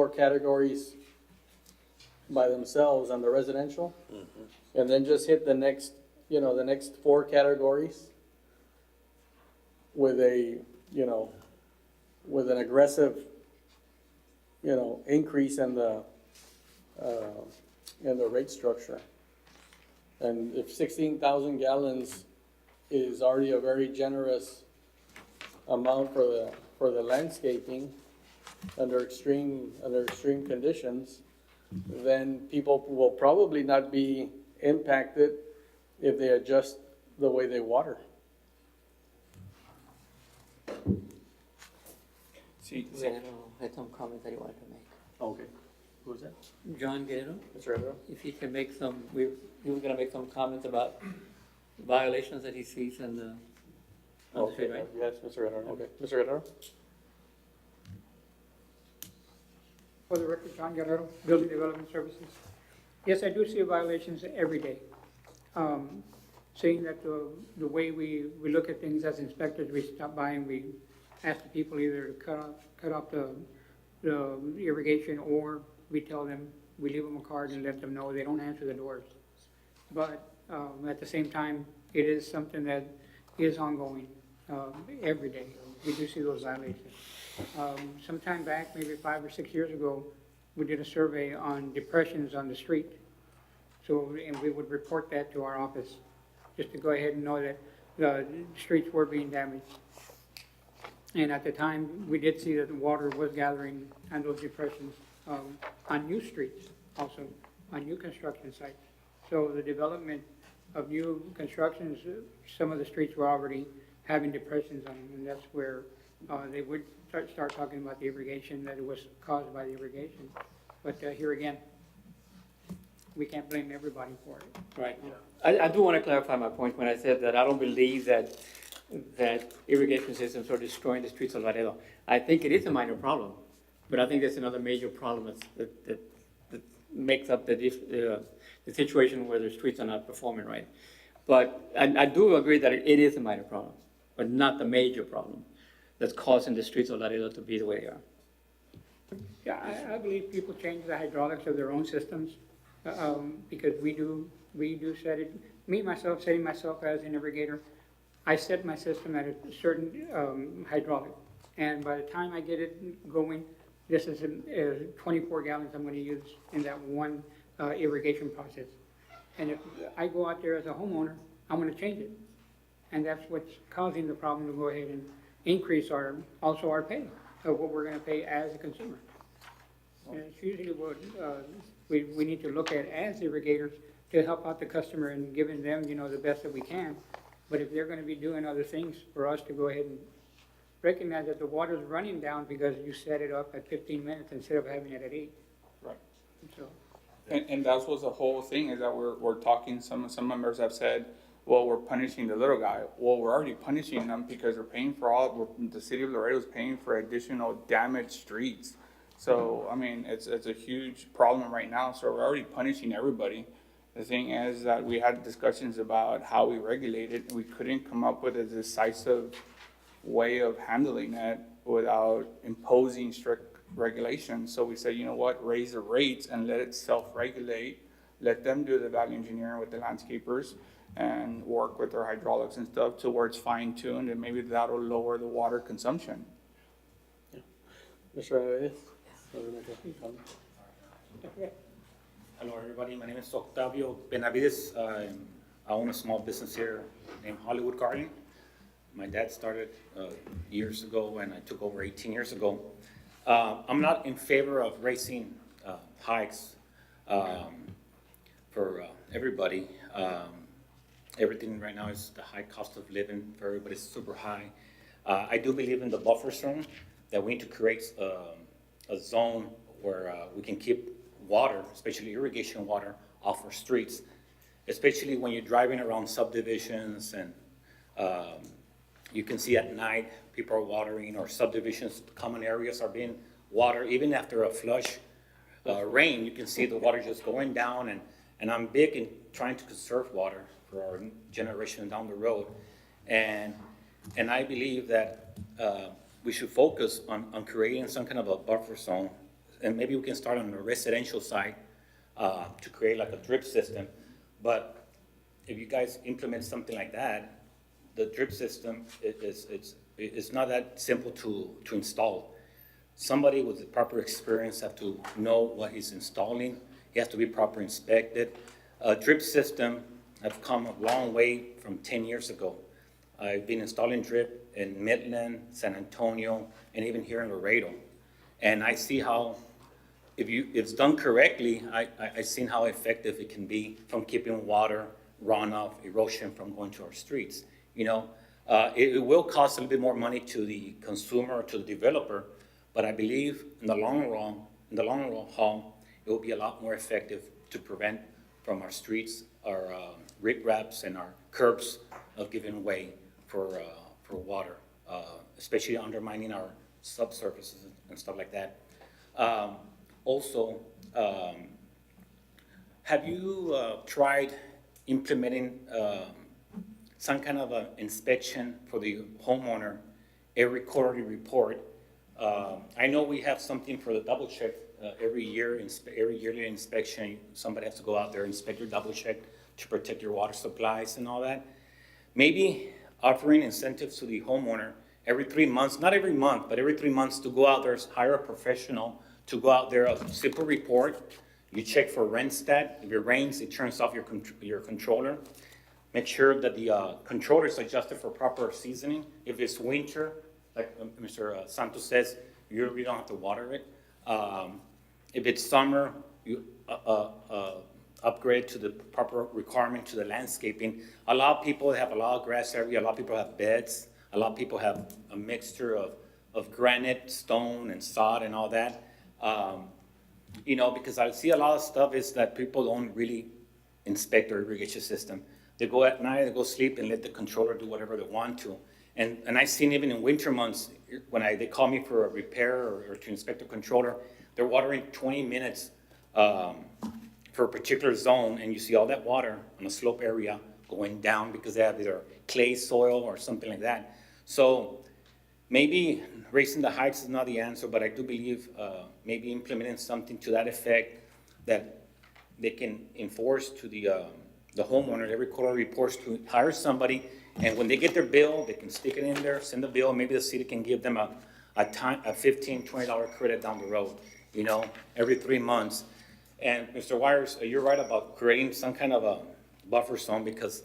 categories by themselves on the residential, and then just hit the next four categories with an aggressive, increase in the rate structure. And if 16,000 gallons is already a very generous amount for the landscaping under extreme conditions, then people will probably not be impacted if they adjust the way they water. See, Guerrero had some comments that he wanted to make. Okay. Who's that? John Guerrero, Mr. Rivera? if he can make some, he was gonna make some comments about violations that he sees on the street, right? Yes, Mr. Rivera. Okay. Mr. Rivera? For the record, John Guerrero, Building Development Services. Yes, I do see violations every day. Seeing that the way we look at things as inspectors, we stop by and we ask the people either to cut off the irrigation, or we tell them, we leave them a card and let them know they don't answer the doors. But at the same time, it is something that is ongoing every day. We do see those violations. Some time back, maybe 5 or 6 years ago, we did a survey on depressions on the street. So, and we would report that to our office, just to go ahead and know that the streets were being damaged. And at the time, we did see that the water was gathering on those depressions, on new streets, also on new construction sites. So the development of new constructions, some of the streets were already having depressions on them, and that's where they would start talking about the irrigation, that it was caused by the irrigation. But here again, we can't blame everybody for it. Right. I do want to clarify my point when I said that I don't believe that irrigation systems are destroying the streets of Laredo. I think it is a minor problem, but I think there's another major problem that makes up the situation where the streets are not performing right. But I do agree that it is a minor problem, but not the major problem that's causing the streets of Laredo to be the way they are. Yeah, I believe people change the hydraulics of their own systems, because we do set it, setting myself as an irrigator, I set my system at a certain hydraulic, and by the time I get it going, this is 24 gallons I'm going to use in that one irrigation process. And if I go out there as a homeowner, I'm going to change it, and that's what's causing the problem to go ahead and increase our pay of what we're going to pay as a consumer. And it's usually what we need to look at as irrigators to help out the customer and giving them, the best that we can. But if they're going to be doing other things, for us to go ahead and recognize that the water's running down because you set it up at 15 minutes instead of having it at 8. Right. So, And that was the whole thing, is that we're talking, some members have said, well, we're punishing the little guy. Well, we're already punishing them because they're paying for the city of Laredo is paying for additional damaged streets. So, I mean, it's a huge problem right now, so we're already punishing everybody. The thing is that we had discussions about how we regulate it, and we couldn't come up with a decisive way of handling it without imposing strict regulations. So we said, you know what, raise the rates and let it self-regulate. Let them do the value engineering with the landscapers and work with their hydraulics and stuff towards fine-tuned, and maybe that'll lower the water consumption. Mr. Reyes? Hello, everybody. My name is Octavio Benavides. I own a small business here named Hollywood Garden. My dad started years ago, and I took over 18 years ago. I'm not in favor of raising hikes for everybody. Everything right now is the high cost of living for everybody is super high. I do believe in the buffer zone, that we need to create a zone where we can keep water, especially irrigation water, off our streets. especially when you're driving around subdivisions and you can see at night people are watering, or subdivisions, common areas are being watered. Even after a flush rain, you can see the water just going down, and I'm big in trying to conserve water for our generation down the road. And I believe that we should focus on creating some kind of a buffer zone, and maybe we can start on the residential side to create like a drip system. But if you guys implement something like that, the drip system it's not that simple to install. Somebody with the proper experience have to know what he's installing. He has to be properly inspected. A drip system have come a long way from 10 years ago. I've been installing drip in Midland, San Antonio, and even here in Laredo. And I see how, if it's done correctly, I've seen how effective it can be from keeping water, runoff, erosion from going to our streets. You know, it will cost a little bit more money to the consumer, to the developer, but I believe in the long haul, it will be a lot more effective to prevent from our streets, our ripraps and our curbs of giving way for water, especially undermining our subsurfaces and stuff like that. Also, have you tried implementing some kind of an inspection for the homeowner every quarterly report? I know we have something for the double check every yearly inspection. Somebody has to go out there, inspect your double check to protect your water supplies and all that. Maybe offering incentives to the homeowner every 3 months, not every month, but every 3 months, to go out there, hire a professional to go out there, a simple report. You check for rain stat. If it rains, it turns off your controller. Make sure that the controller is adjusted for proper seasoning. If it's winter, like Mr. Santos says, you really don't have to water it. If it's summer, you upgrade to the proper requirement to the landscaping. A lot of people have a lot of grass area. A lot of people have beds. A lot of people have a mixture of granite, stone, and sod and all that. You know, because I see a lot of stuff is that people don't really inspect their irrigation system. They go at night, they go sleep, and let the controller do whatever they want to. And I've seen even in winter months, when they call me for a repair or to inspect the controller, they're watering 20 minutes for a particular zone, and you see all that water on a slope area going down because they have either clay soil or something like that. So maybe raising the heights is not the answer, but I do believe maybe implementing something to that effect that they can enforce to the homeowner every quarter reports, to hire somebody, and when they get their bill, they can stick it in there, send the bill. Maybe the city can give them a $15, $20 credit down the road, you know, every 3 months. And Mr. Wires, you're right about creating some kind of a buffer zone, because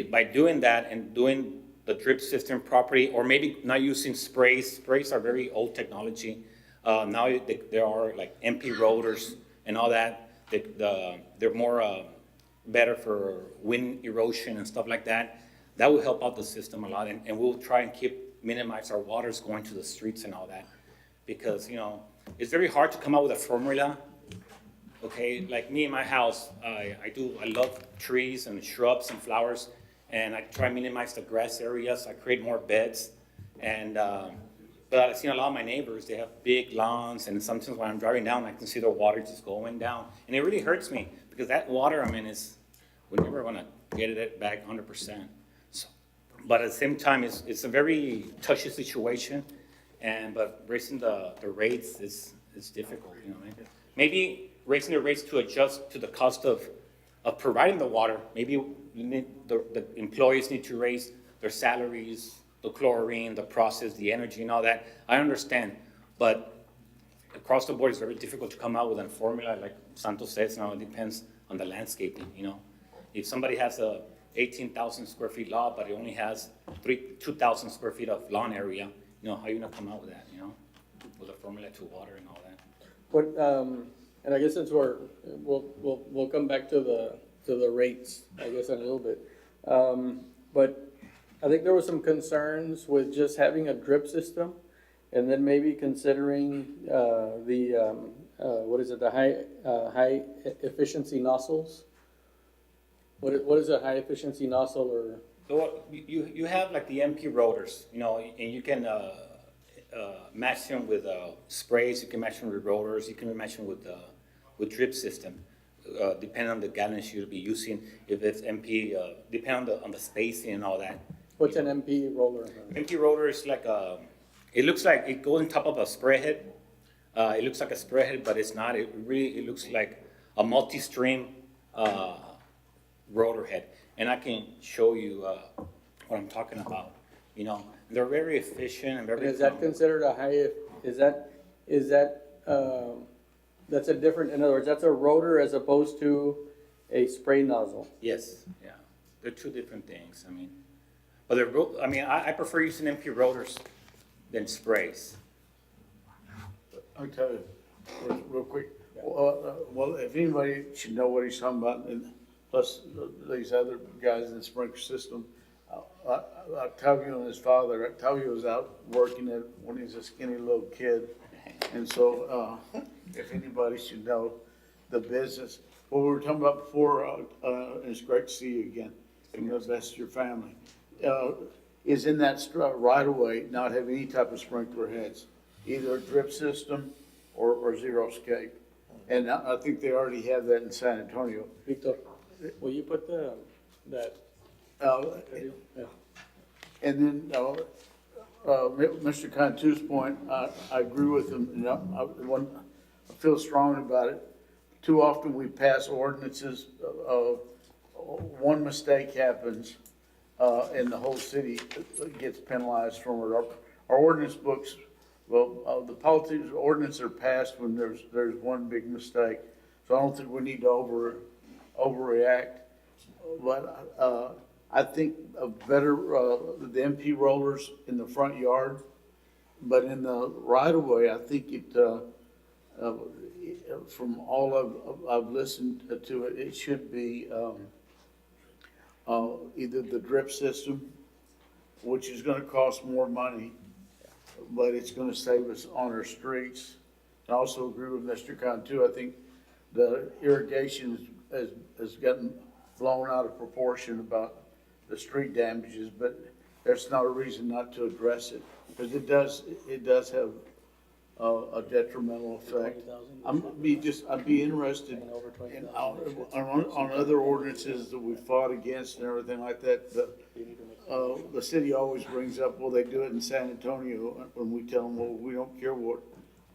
by doing that and doing the drip system properly, or maybe not using sprays. Sprays are very old technology. Now there are like MP rotors and all that. They're more better for wind erosion and stuff like that. That will help out the system a lot, and we'll try and minimize our waters going to the streets and all that, because, you know, it's very hard to come up with a formula. Okay, like me in my house, I love trees and shrubs and flowers, and I try to minimize the grass areas. I create more beds, and but I've seen a lot of my neighbors, they have big lawns, and sometimes when I'm driving down, I can see the water just going down, and it really hurts me, because that water, I mean, we're never gonna get it back 100%. So, but at the same time, it's a very touchy situation, but raising the rates is difficult, you know. Maybe raising the rates to adjust to the cost of providing the water. Maybe the employees need to raise their salaries, the chlorine, the process, the energy, and all that. I understand, but across the board, it's very difficult to come out with a formula. Like Santos says, now it depends on the landscaping, you know. If somebody has a 18,000 square feet lot, but it only has 2,000 square feet of lawn area, you know, how are you gonna come out with that, you know, with a formula to water and all that? But, and I guess since we'll come back to the rates, I guess, in a little bit. But I think there was some concerns with just having a drip system, and then maybe considering the high efficiency nozzles. What is a high efficiency nozzle or? So you have like the MP rotors, you know, and you can match them with sprays. You can match them with rotors. You can match them with drip system, depending on the gallons you'll be using. If it's MP, depending on the spacing and all that. What's an MP roller? MP rotor is like it looks like it goes on top of a spray head. It looks like a spray head, but it's not. It looks like a multi-stream rotor head. And I can show you what I'm talking about. You know, they're very efficient and very. Is that considered a high, is that, that's a different, in other words, that's a rotor as opposed to a spray nozzle? Yes, yeah. They're two different things, I mean. But they're both, I mean, I prefer using MP rotors than sprays. I'll tell you, real quick, well, if anybody should know what he's talking about, and plus these other guys in the sprinkler system, Octavio and his father, Octavio was out working it when he was a skinny little kid. And so, if anybody should know the business, what we were talking about before, and it's great to see you again, and the best of your family, is in that right of way, not have any type of sprinkler heads, either a drip system or zero escape. And I think they already have that in San Antonio. Victor, will you put that? Yeah. And then, Mr. Cantu's point, I agree with him, and I feel strongly about it. Too often we pass ordinances, one mistake happens, and the whole city gets penalized from it. Our ordinance books, well, the politics ordinances are passed when there's one big mistake. So I don't think we need to overreact. But I think better the MP rollers in the front yard, but in the right of way, I think it from all I've listened to it, it should be either the drip system, which is going to cost more money, but it's going to save us on our streets. I also agree with Mr. Cantu. I think the irrigation has gotten blown out of proportion about the street damages, but there's not a reason not to address it, because it does have a detrimental effect. I'd be interested in, on other ordinances that we fought against and everything like that. The city always brings up, well, they do it in San Antonio, when we tell them, well, we don't care what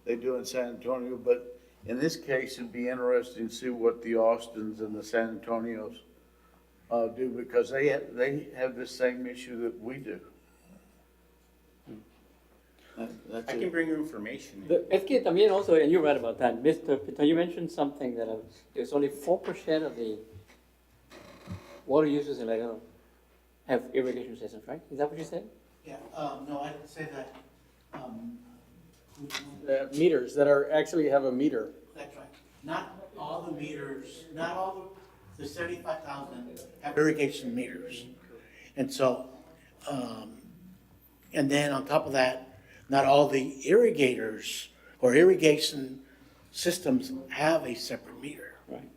they do in San Antonio, but in this case, it'd be interesting to see what the Austins and the San Antonios do, because they have the same issue that we do. That's I it. can bring you information. Es que también also, and you're right about that, Mr. Pito, you mentioned something that there's only 4% of the water users in Laredo have irrigation systems, right? Is that what you said? Yeah, no, I didn't say that. Meters that actually have a meter. That's right. Not all the meters, not all the 75,000 have irrigation meters. And so, and then on top of that, not all the irrigators or irrigation systems have a separate meter. Right.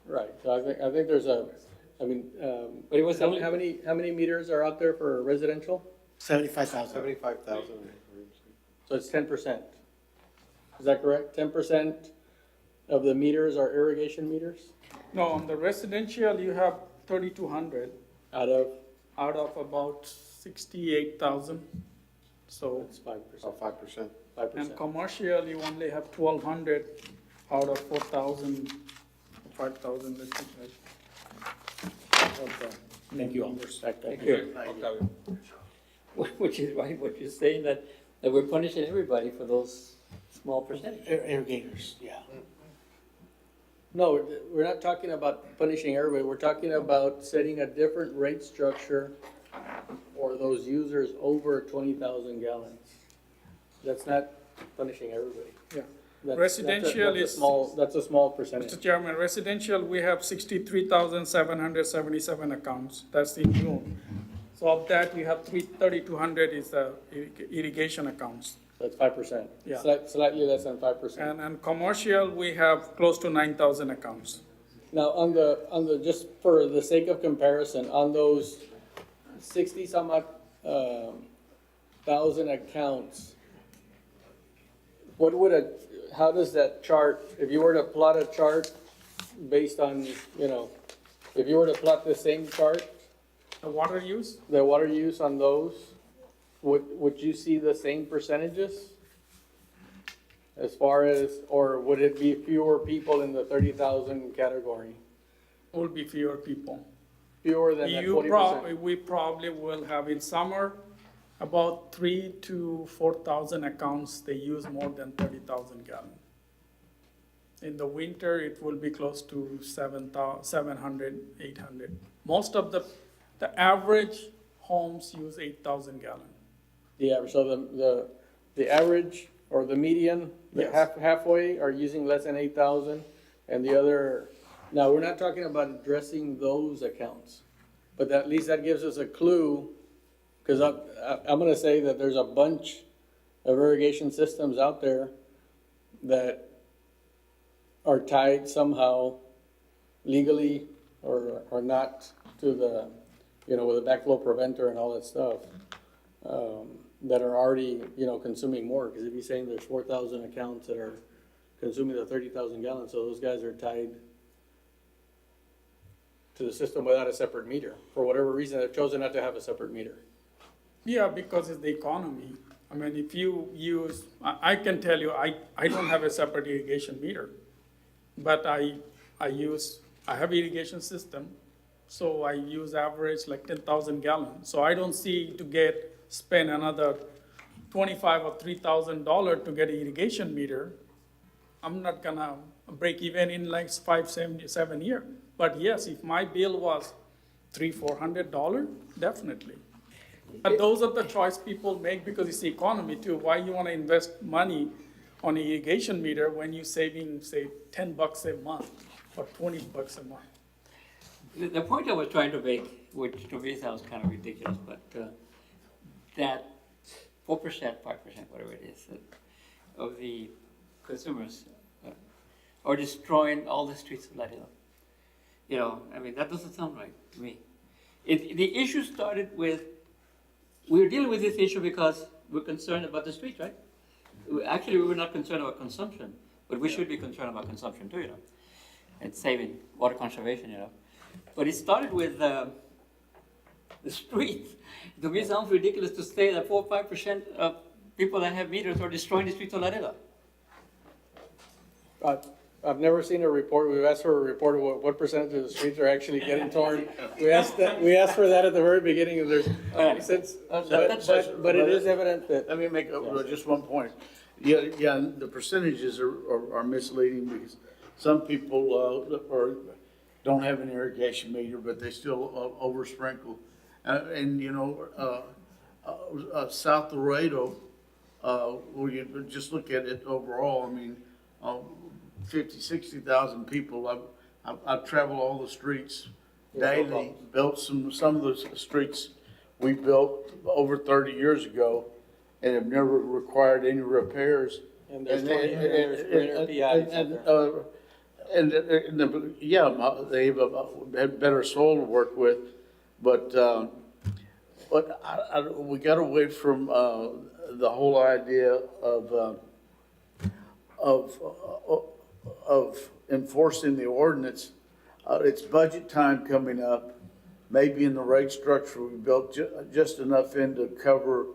Right, so I think there's but it was how only- many meters are out there for residential? 75,000. 75,000. So it's 10%. Is that correct? 10% of the meters are irrigation meters No, on the residential, you have 3,200 out of, out of about 68,000. So, it's 5%. About 5%. 5%. and commercial, you only have 1,200 out of 4,000, 5,000, let's see. Okay. Thank you all. Respect that. Thank you. Octavio. Which is right, what you're saying, that we're punishing everybody for those small percentages. Irrigators, yeah. No, we're not talking about punishing everybody. We're talking about setting a different rate structure for those users over 20,000 gallons. That's not punishing everybody. Yeah. That's Residential a is- small, that's a small percentage. Mr. Chairman, residential, we have 63,777 accounts. That's in June. So of that, we have 3,200 is irrigation accounts. That's 5%. Yeah. Slightly less than 5%. And commercial, we have close to 9,000 accounts. Now, on the, just for the sake of comparison, on those 60 some odd, thousand accounts, what would how does that chart, if you were to plot a chart based on, you know, if you were to plot the same chart, The water use, the water use on those, would you see the same percentages? As far as, or would it be fewer people in the 30,000 category? will be fewer people. Fewer than that 40%? We probably will have in summer about 3,000 to 4,000 accounts, they use more than 30,000 gallons. In the winter, it will be close to 700, 800. Most of the average homes use 8,000 gallons. The average, so the average or the median, the Yes. halfway are using less than 8,000, and the other, now, we're not talking about addressing those accounts, but at least that gives us a clue, because I'm gonna say that there's a bunch of irrigation systems out there that are tied somehow legally or not to the, you know, with a backflow preventer and all that stuff, that are already, you know, consuming more, because if you're saying there's 4,000 accounts that are consuming the 30,000 gallons, so those guys are tied to the system without a separate meter. For whatever reason, they've chosen not to have a separate meter. Yeah, because it's the economy. I mean, if you use, I can tell you, I don't have a separate irrigation meter, but I have irrigation system, so I use average like 10,000 gallons. So I don't see to spend another $25,000 or $3,000 to get an irrigation meter. I'm not gonna break even in like 7 years. But yes, if my bill was $300-400, definitely. But those are the choice people make because it's the economy too. Why you wanna invest money on an irrigation meter when you're saving, say, $10 a month or $20 a month? The point I was trying to make, which to me sounds kind of ridiculous, but that 4%, 5%, whatever it is, of the consumers are destroying all the streets of Laredo. You know, I mean, that doesn't sound right to me. The issue started with, we're dealing with this issue because we're concerned about the streets, right? Actually, we were not concerned about consumption, but we should be concerned about consumption too, you know, and saving water conservation, you know. But it started with the streets. To me, it sounds ridiculous to say that 4 or 5% of people that have meters are destroying the streets of Laredo. I've never seen a report. We've asked for a report of what percentage of the streets are actually getting torn. We asked for that at the very beginning, and there's, but it is evident that. Let me make just one point. Yeah, the percentages are misleading because some people don't have an irrigation meter, but they still over sprinkle. And you know, South Laredo, when you just look at it overall, I mean, 60,000 people. I've traveled all the streets daily, built some of those streets we built over 30 years ago and have never required any repairs. And there's 20 greener PIs out there. Yeah, they've had better soil to work with, but we got away from the whole idea of enforcing the ordinance. It's budget time coming up. Maybe in the rate structure, we built just enough in to cover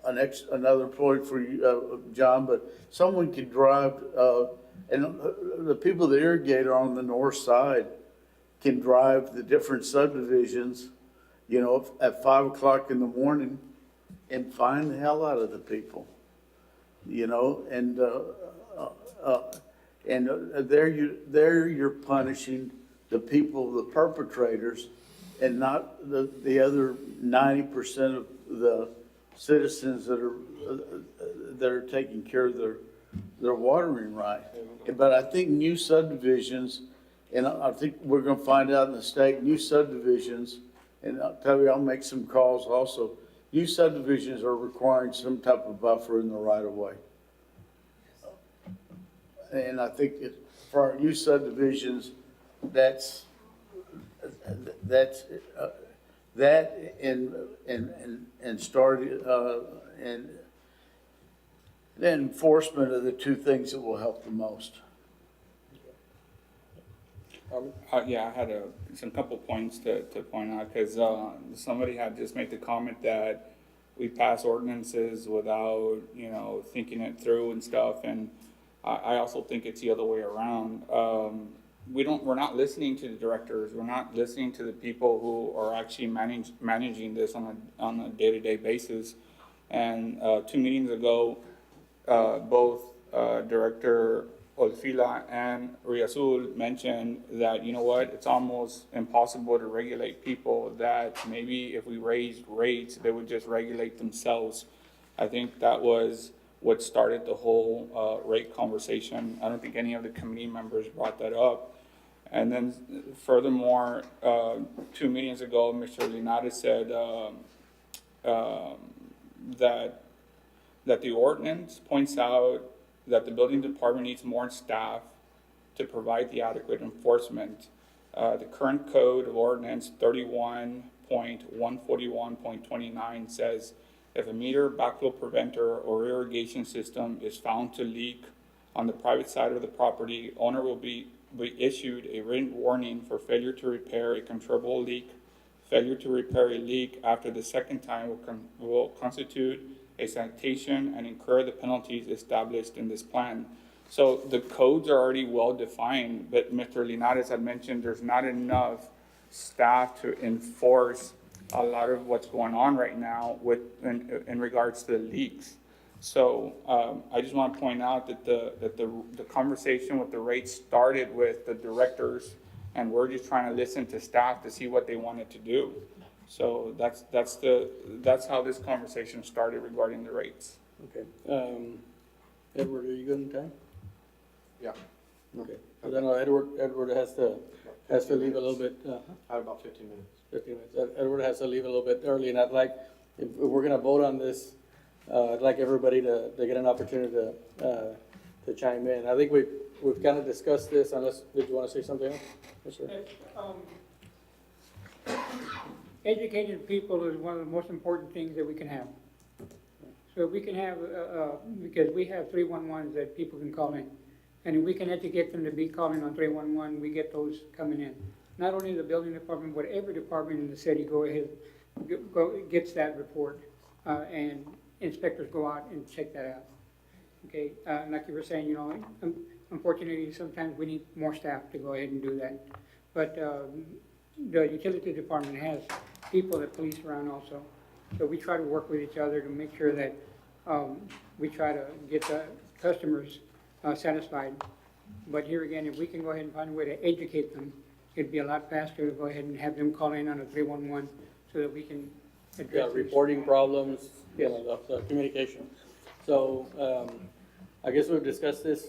another employee for you, John, but someone could drive, and the people that irrigate are on the north side can drive the different subdivisions, you know, at 5 o'clock in the morning and find the hell out of the people, you know, and there you're punishing the people, the perpetrators, and not the other 90% of the citizens that are taking care of their watering right. But I think new subdivisions, and I think we're going to find out in the state, new subdivisions, and I'll tell you, I'll make some calls also. New subdivisions are requiring some type of buffer in the right of way. And I think for our new subdivisions, that's, that and start, and the enforcement are the two things that will help the most. Yeah, I had some couple points to point out, because somebody had just made the comment that we pass ordinances without, thinking it through and stuff, and I also think it's the other way around. We're not listening to the directors, we're not listening to the people who are actually managing this on a day-to-day basis. And 2 meetings ago, both Director Olfila and Riazul mentioned that, it's almost impossible to regulate people, that maybe if we raised rates, they would just regulate themselves. I think that was what started the whole rate conversation. I don't think any of the committee members brought that up. And then furthermore, 2 meetings ago, Mr. Linares said that the ordinance points out that the building department needs more staff to provide the adequate enforcement. The current code of ordinance 31.141.29 says, if a meter, backflow preventer, or irrigation system is found to leak on the private side of the property, owner will be issued a written warning for failure to repair a controllable leak. Failure to repair a leak after the second time will constitute a citation and incur the penalties established in this plan. So the codes are already well defined, but Mr. Linares had mentioned there's not enough staff to enforce a lot of what's going on right now in regards to the leaks. So I just want to point out that the conversation with the rates started with the directors, and we're just trying to listen to staff to see what they wanted to do. So that's how this conversation started regarding the rates. Okay. Edward, are you good in time? Yeah, Okay. Because I know Edward has to leave a little bit. I have about 15 minutes. 15 minutes. Edward has to leave a little bit early, and I'd like, if we're gonna vote on this, I'd like everybody to get an opportunity to chime in. I think we've kind of discussed this, unless, did you want to say something else? Yes, sir. Educated people is one of the most important things that we can have. So we can have, because we have 311s that people can call in. And if we can educate them to be calling on 311, we get those coming in. Not only the building department, but every department in the city gets that report. And inspectors go out and check that out. Okay, like you were saying, unfortunately, sometimes we need more staff to go ahead and do that. But the utility department has people that police around also. So we try to work with each other to make sure that we try to get the customers satisfied. But here again, if we can go ahead and find a way to educate them, it'd be a lot faster to go ahead and have them call in on a 311 so that we can address these. Reporting problems, the communication. So, I guess we've discussed this.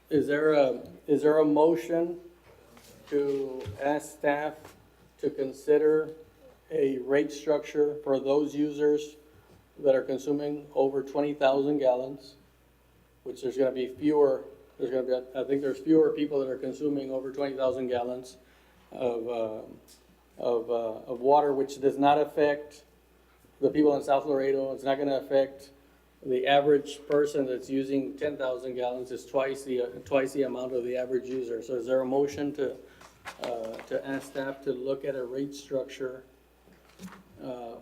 Is there a motion to ask staff to consider a rate structure for those users that are consuming over 20,000 gallons, which there's gonna be fewer, I think there's fewer people that are consuming over 20,000 gallons of water, which does not affect the people in South Laredo. It's not gonna affect the average person that's using 10,000 gallons. Is twice the amount of the average user. So is there a motion to ask staff to look at a rate structure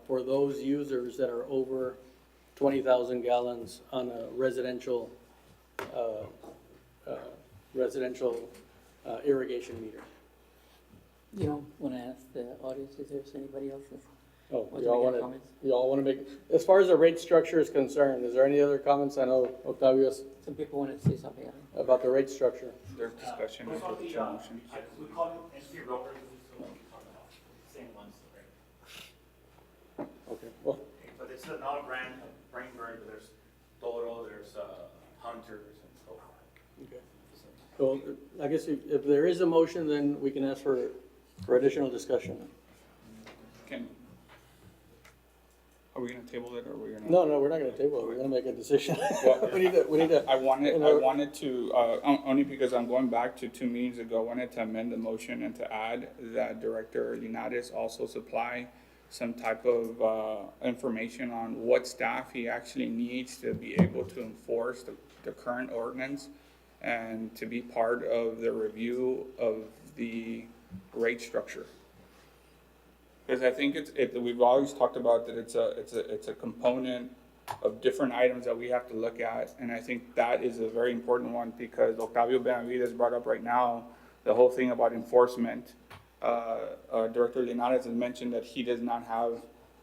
for those users that are over 20,000 gallons on a residential irrigation meter? You don't want to ask the audience if there's anybody else that's Oh, wants you to all make want any to, comments? you all want to make, as far as the rate structure is concerned, is there any other comments? I know Octavio's Some people want to say something. about the rate structure. There's discussion What's on with the, the motion. we call them entity brokers, so we talk about same ones, right? Okay, well, But it's not a brand bird, but there's Toro, there's Hunters and so forth. okay. So I guess if there is a motion, then we can ask for additional discussion. Are we gonna table it or are we gonna? No, we're not gonna table it, we're gonna make a decision. Well, We need to, I wanted to, only because I'm going back to 2 meetings ago, I wanted to amend the motion and to add that Director Linares also supply some type of, information on what staff he actually needs to be able to enforce the current ordinance and to be part of the review of the rate structure. Because I think we've always talked about that it's a component of different items that we have to look at, and I think that is a very important one because Octavio Benavides brought up right now the whole thing about enforcement. Director Linares has mentioned that he does not have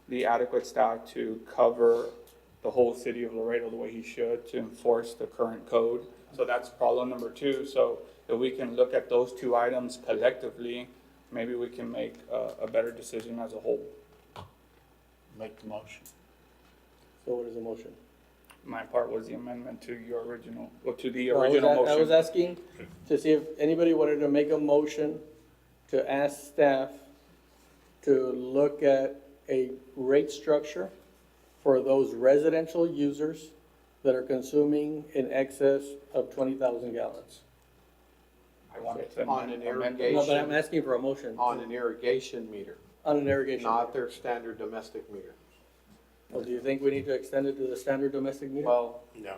the adequate staff to cover the whole city of Laredo the way he should to enforce the current code. So that's problem number 2. So if we can look at those 2 items collectively, maybe we can make a better decision as a whole. Make the motion. so what is the motion? My part was the amendment to your original, or to the No, original motion. I was asking to see if anybody wanted to make a motion to ask staff to look at a rate structure for those residential users that are consuming in excess of 20,000 gallons. I wanted to On an amend the irrigation- No, but I'm asking for a motion On an irrigation meter, on an irrigation. not their standard domestic meter. Well, do you think we need to extend it to the standard domestic meter? Well, No.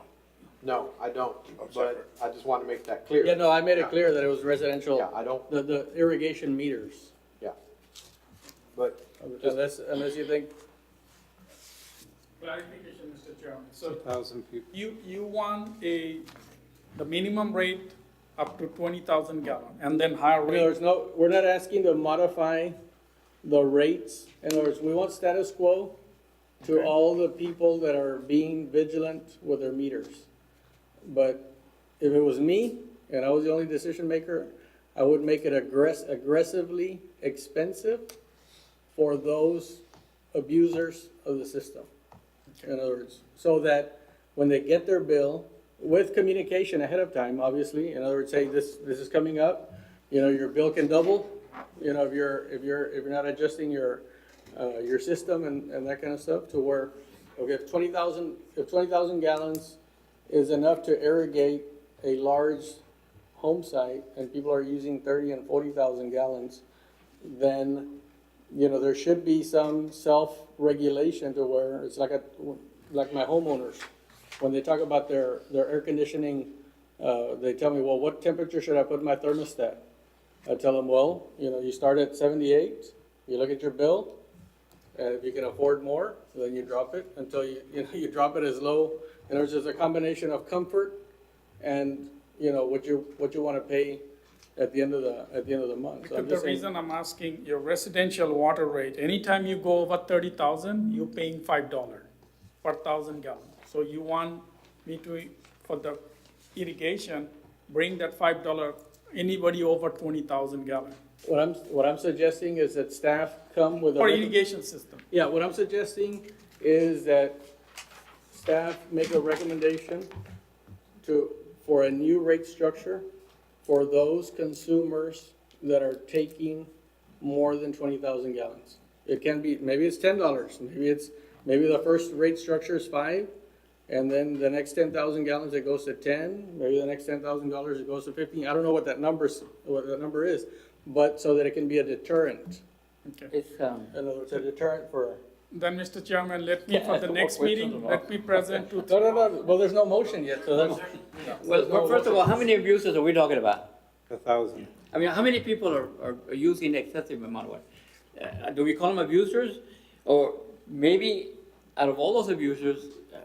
no, I don't, Oh, but separate. I just want to make that clear. Yeah, no, I made it clear that it was residential, Yeah, I don't, the irrigation meters. but Unless you think, Clarification, Mr. Chairman. So 2,000 people. you want the minimum rate up to 20,000 gallon and then higher rate? there's no, we're not asking to modify the rates. In other words, we want status quo to Okay. all the people that are being vigilant with their meters. But if it was me and I was the only decision maker, I would make it aggressively expensive for those abusers of the system. In other words, so that when they get their bill, with communication ahead of time, obviously, in other words, say this is coming up, your bill can double, if you're not adjusting your system and that kind of stuff to where, okay, if 20,000 gallons is enough to irrigate a large home site and people are using 30 and 40,000 gallons, then, there should be some self-regulation to where it's like my homeowners. When they talk about their air conditioning, they tell me, well, what temperature should I put my thermostat? I tell them, well, you start at 78, you look at your bill, and if you can afford more, then you drop it until you drop it as low. And there's just a combination of comfort and, what you want to pay at the end of the month. So I'm Because the just saying- reason I'm asking, your residential water rate, anytime you go over 30,000, you're paying $5 per 1,000 gallon. So you want me to, for the irrigation, bring that $5, anybody over 20,000 gallon, What I'm suggesting is that staff come with a. for irrigation system. Yeah, what I'm suggesting is that staff make a recommendation for a new rate structure for those consumers that are taking more than 20,000 gallons. It can be, maybe it's $10, maybe the first rate structure is 5, and then the next 10,000 gallons it goes to 10, maybe the next $10,000 it goes to 15. I don't know what that number is, but so that it can be a deterrent. Okay. It's, In other words, a deterrent for. Then, Mr. Chairman, let me, Yeah, for the what next question meeting, about? let me present to. No, well, there's no motion yet, so that's. well, first of all, how many abusers are we talking about? 1,000. I mean, how many people are using excessive amount of water? Do we call them abusers? Or maybe out of all those abusers,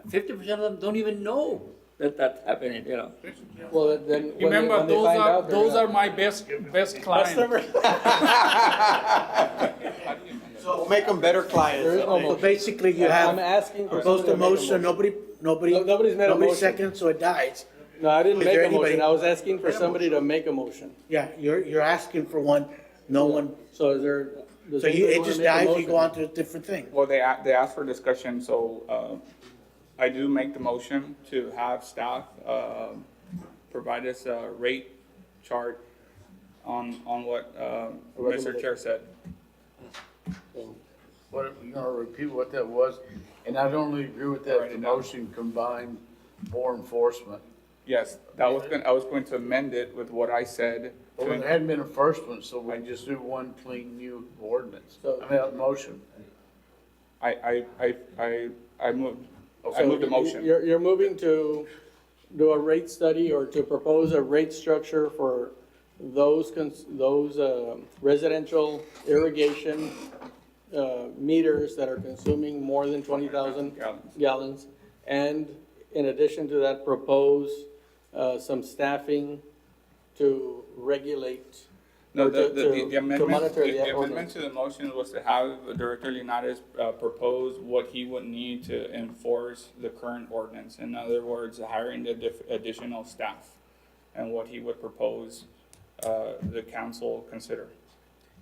50% of them don't even know that that's happening, Well, then, Remember, when they those find are, out, they're those gonna- are my best clients. we'll make them better clients. There is no So motion. basically, you I'm have asking for opposed somebody to to make a motion, nobody Nobody's made a motion. seconds, so it dies. No, I didn't Is make there a motion, anybody- I was asking for somebody to make a motion. Yeah, you're asking for one, no one, So is there? does so anybody it wanna just make a dies, you motion? go on to a different thing. Well, they asked for discussion, so, I do make the motion to have staff, provide us a rate chart on what, Mr. Chair said. So, what, you know, repeat what that was? And I don't really agree with that, Write the it down. motion combined more enforcement. Yes, I was going to amend it with what I said. Well, there hadn't been a first one, so we just do one clean new ordinance, I mean, a motion. I moved, I So moved the motion. You're moving to do a rate study or to propose a rate structure for those residential irrigation meters that are consuming more than 20,000 gallons. And in addition to that, propose some staffing to regulate. No, or the to amendment, monitor the amendment ordinance. to the motion was to have Director Linares propose what he would need to enforce the current ordinance. In other words, hiring the additional staff, and what he would propose the council consider.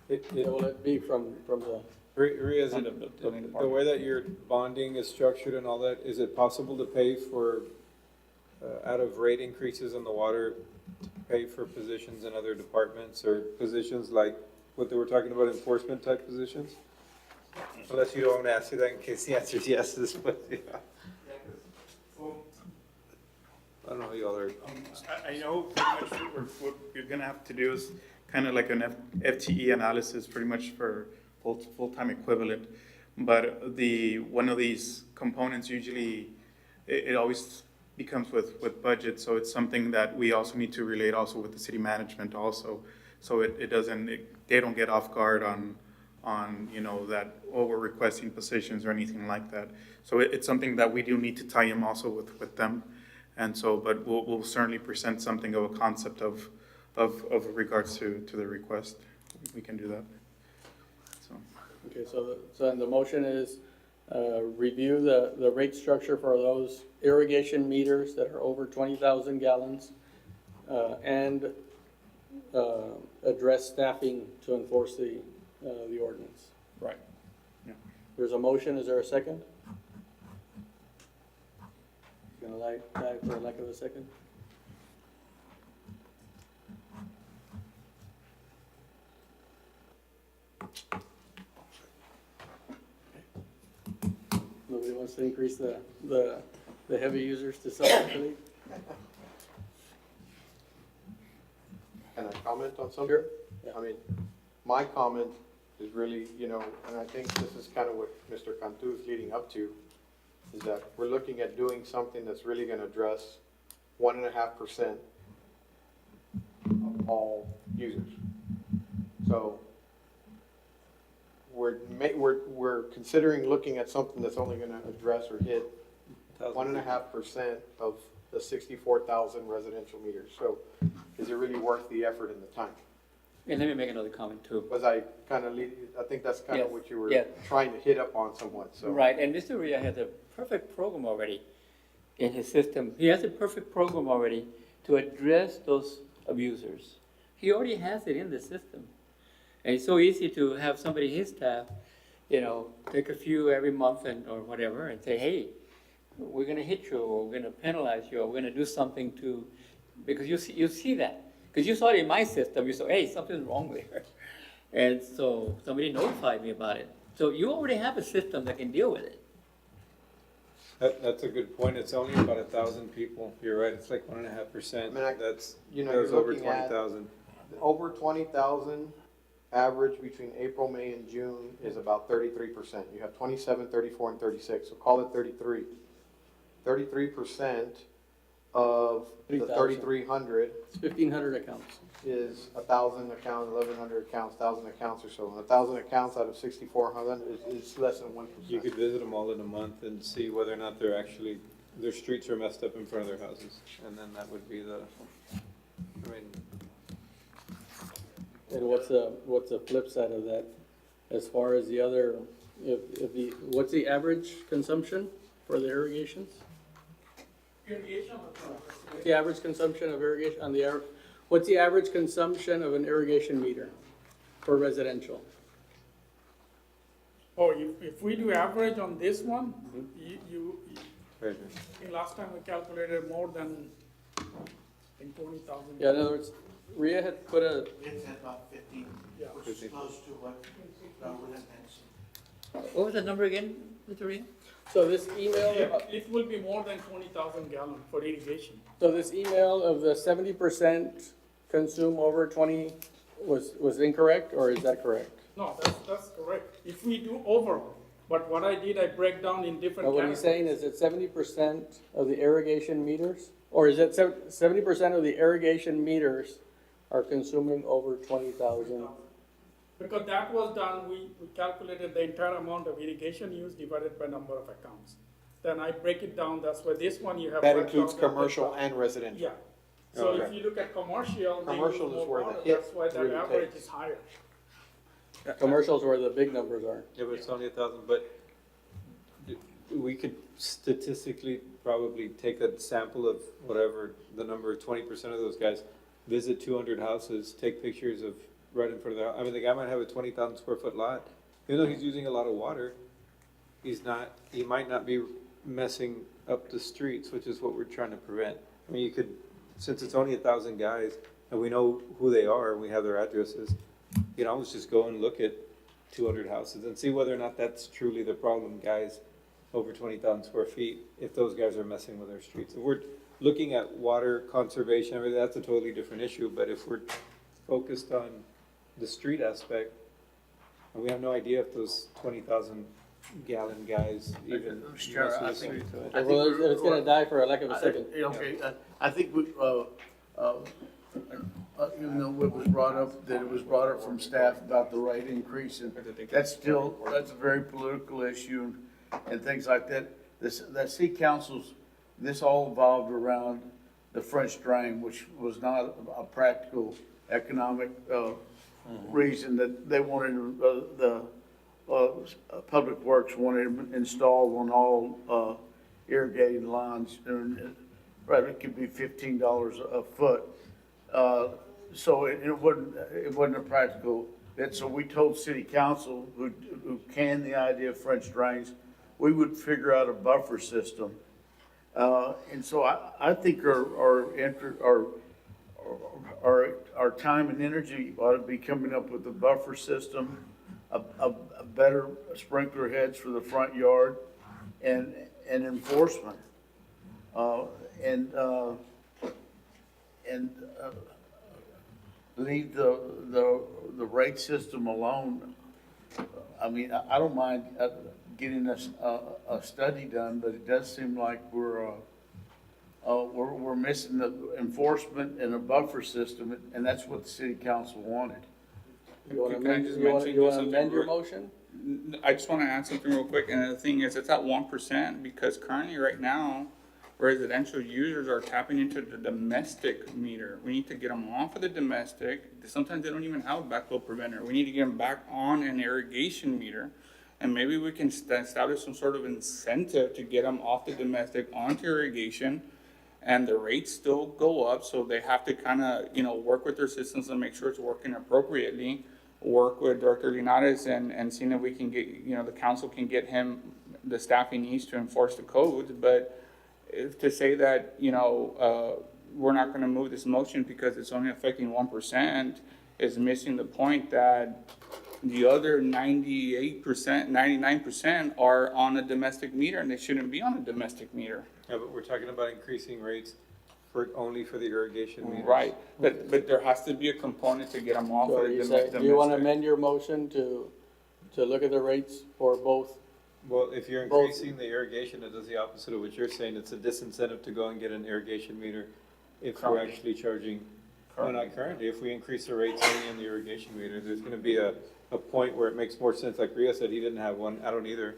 Will it be from the, Ria, is From it, the building the department. way that your bonding is structured and all that, is it possible to pay for, out of rate increases on the water, to pay for positions in other departments or positions like what they were talking about, enforcement type positions? Unless you don't want to answer that in case the answer is yes, but yeah. I don't know how y'all are. I know pretty much what you're gonna have to do is kind of like an FTE analysis, pretty much for full-time equivalent. But one of these components usually, it always becomes with budget, so it's something that we also need to relate also with the city management also. So they don't get off guard on, you know, that, oh, we're requesting positions or anything like that. So it's something that we do need to tie in also with them. And so, but we'll certainly present something of a concept of regards to the request. We can do that. So. okay, so then the motion is review the rate structure for those irrigation meters that are over 20,000 gallons and address staffing to enforce the ordinance. Right. There's a motion, is there a second? Gonna die for lack of a second? Nobody wants to increase the heavy users to self-regulate? Can I comment on something? Sure. Yeah. I mean, my comment is really, you know, and I think this is kind of what Mr. Cantu is leading up to, is that we're looking at doing something that's really gonna address 1.5% of all users. So we're considering looking at something that's only gonna address or hit 1.5% of the 64,000 residential meters. So is it really worth the effort and the time? And let me make another comment too. Was I kind of I think that's kind of Yes, what you were yes. trying to hit up on somewhat, so. Right, and Mr. Ria has a perfect program already in his system. He has a perfect program already to address those abusers. He already has it in the system. And it's so easy to have somebody, his staff, you know, take a few every month or whatever and say, hey, we're gonna hit you, or we're gonna penalize you, or we're gonna do something to, because you see that. Because you saw it in my system, you saw, hey, something's wrong there. And so somebody notified me about it. So you already have a system that can deal with it. That's a good point. It's only about 1,000 people. You're right. It's like 1.5%. I mean, That's, you know, that's you're over looking at 20,000. over 20,000 average between April, May, and June is about 33%. You have 27, 34, and 36, so call it 33. 33% of the 3,000. 3,300 It's 1,500 accounts. is 1,000 accounts, 1,100 accounts, 1,000 accounts or so. And 1,000 accounts out of 6,400 is less than 1%. You could visit them all in a month and see whether or not their streets are messed up in front of their houses. And then that would be I mean, And what's the flip side of that? As far as the other, what's the average consumption for the irrigations? The average consumption of irrigation, what's the average consumption of an irrigation meter for residential? Oh, if we do average on this one, right. I think last time we calculated more than, I think 20,000. Yeah, in other words, Ria had put It's at about 15, Yeah. which is close to what the ordinance. What was the number again, Mr. Ria? So this email, It will be more than 20,000 gallon for irrigation. so this email of the 70% consume over 20 was incorrect, or is that correct? No, that's correct. If we do over, but what I did, I break down in different Now, what categories. he's saying is that 70% of the irrigation meters, or is it 70% of the irrigation meters are consuming over 20,000? Because that was done, we calculated the entire amount of irrigation use divided by number of accounts. Then I break it down, that's why this one you have. That breakdown includes of the commercial top. and residential. Yeah. So if Okay. you look at commercial, they use Commercial is more where the water, hit that's why that really average takes. is higher. Commercials where the big numbers are. Yeah, but it's only 1,000, but we could statistically probably take a sample of whatever, the number, 20% of those guys, visit 200 houses, take pictures of right in front of their, I mean, the guy might have a 20,000 square foot lot. Even though he's using a lot of water, he might not be messing up the streets, which is what we're trying to prevent. I mean, you could, since it's only 1,000 guys, and we know who they are, and we have their addresses, you can almost just go and look at 200 houses and see whether or not that's truly the problem, guys over 20,000 square feet, if those guys are messing with our streets. If we're looking at water conservation, I mean, that's a totally different issue, but if we're focused on the street aspect, and we have no idea if those 20,000 gallon guys even mess Mr. Chair, with I the think- street. So I Well, think if it's gonna die for a lack of a I- second. Okay, I think we, even though it was brought up, that it was brought up from staff about the rate increase, and that's a very political issue and things like that. That city councils, this all evolved around the French drain, which was not a practical economic, reason that they wanted, Public Works wanted them installed on all, irrigating lines, and, right, it could be $15 a foot. So it wasn't a practical, so we told city council, who canned the idea of French drains, we would figure out a buffer system. And so I think our time and energy ought to be coming up with a buffer system, a better sprinkler heads for the front yard, and enforcement. Leave the rate system alone. I mean, I don't mind getting a study done, but it does seem like we're missing the enforcement and a buffer system, and that's what the city council wanted. You wanna Can I amend, just you wanna, mention you wanna something amend your real- motion? I just want to add something real quick, and the thing is, it's at 1%, because currently, right now, residential users are tapping into the domestic meter. We need to get them off of the domestic, sometimes they don't even have a backflow preventer. We need to get them back on an irrigation meter, and maybe we can establish some sort of incentive to get them off the domestic onto irrigation, and the rates still go up, so they have to kind of, work with their systems and make sure it's working appropriately. Work with Director Linares and seeing if we can get, the council can get him the staff he needs to enforce the codes. But if to say that, we're not gonna move this motion because it's only affecting 1% is missing the point that the other 98%, 99% are on a domestic meter, and they shouldn't be on a domestic meter. Yeah, but we're talking about increasing rates only for the irrigation meters. Right, but there has to be a component to get them off So of the you domestic. say, do you wanna amend your motion to look at the rates for both? Well, if you're Both. increasing the irrigation, it does the opposite of what you're saying. It's a disincentive to go and get an irrigation meter if we're Currently. actually charging. No, not currently. If we increase the rates only in the irrigation meter, there's gonna be a point where it makes more sense. Like Ria said, he didn't have one. I don't either.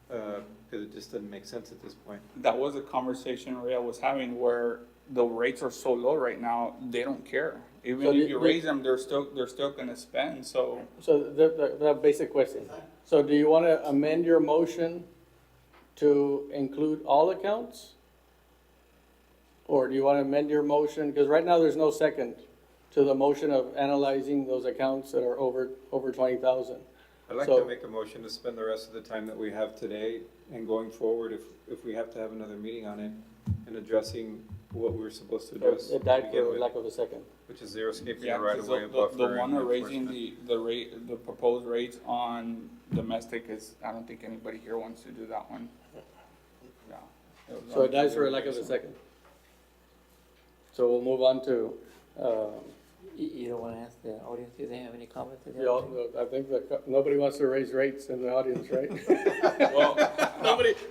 Cause it just doesn't make sense at this point. That was a conversation Ria was having where the rates are so low right now, they don't care. Even So if the- you raise them, they're still gonna spend, so. So the basic question, so do you wanna amend your motion to include all accounts? Or do you wanna amend your motion, cause right now there's no second to the motion of analyzing those accounts that are over 20,000. I'd like So- to make a motion to spend the rest of the time that we have today and going forward, if we have to have another meeting on it, and addressing what we were supposed to address. It died to begin for with, lack of a second. which is zero-scaping Yeah, the right 'cause of way, the buffer. one and are raising enforcement. the rate, the proposed rates on domestic is, I don't think anybody here wants to do that one. Yeah. was So it on dies for a lack of a consideration. second. So we'll move on to, You don't wanna ask the audience if they have any comments? I think that nobody wants to raise rates in the audience, right? Well,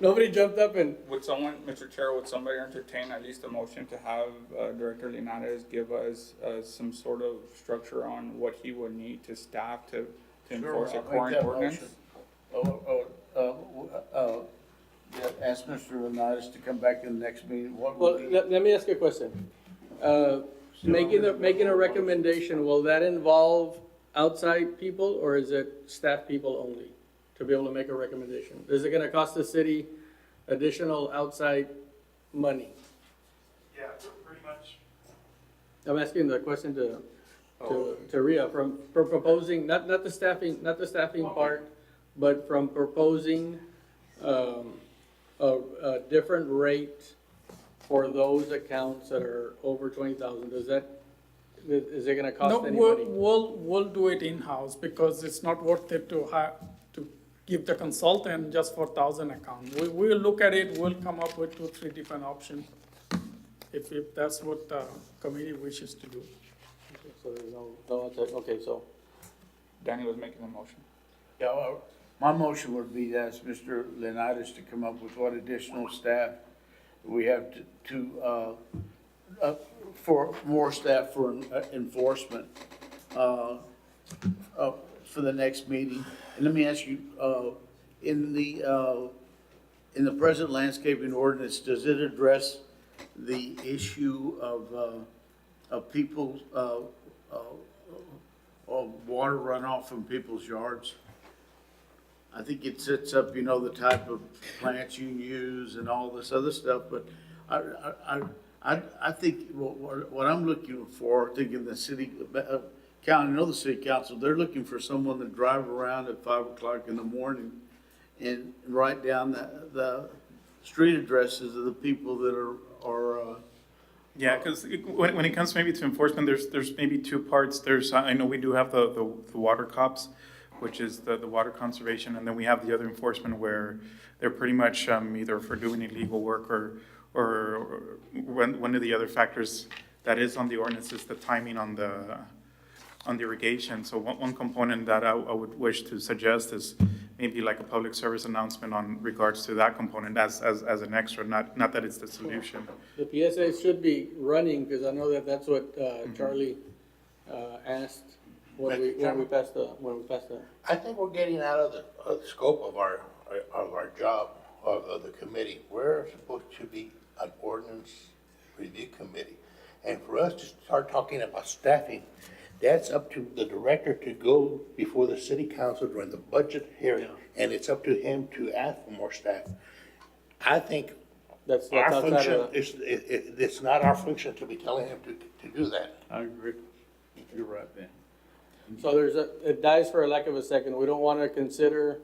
Nobody jumped up and, would someone, Mr. Chair, would somebody entertain at least a motion to have Director Linares give us some sort of structure on what he would need to staff to enforce a Sure, I'll make current that ordinance? motion. Ask Mr. Leonidas to come back in the next meeting. What well, would be? let me ask you a question. Making a recommendation, will that involve outside people or is it staff people only to be able to make a recommendation? Is it gonna cost the city additional outside money? Yeah, pretty much. I'm asking the question to Ria, from proposing, not the staffing part, but from proposing, a different rate for those accounts that are over 20,000, is it gonna No, cost anybody? we'll do it in-house because it's not worth it to give the consultant just for 1,000 account. We'll look at it, we'll come up with 2, 3 different options if that's what the committee wishes to do. So there's no outside, okay, so, Danny was making a motion. Yeah, my motion would be to ask Mr. Leonidas to come up with what additional staff we have for more staff for enforcement, for the next meeting. And let me ask you, in the present landscaping ordinance, does it address the issue of people's, of water runoff from people's yards? I think it sets up, the type of plants you use and all this other stuff, but I think what I'm looking for, thinking the city, county, the city council, they're looking for someone to drive around at 5 o'clock in the morning and write down the street addresses of the people that are Yeah, because when it comes maybe to enforcement, there's maybe two parts. I know we do have the water cops, which is the water conservation, and then we have the other enforcement where they're pretty much either for doing illegal work or one of the other factors that is on the ordinance is the timing on the irrigation. So one component that I would wish to suggest is maybe like a public service announcement on regards to that component as an extra, not that it's the solution. the PSA should be running, because I know that's what, Charlie, asked when we passed the. I think we're getting out of the scope of our job, of the committee. We're supposed to be an ordinance review committee. And for us to start talking about staffing, that's up to the director to go before the city council during the budget hearing, and it's up to him to ask for more staff. I think That's our outside function of, it's not our function to be telling him to do that. I agree. You're right, Ben. so it dies for a lack of a second. We don't want to consider,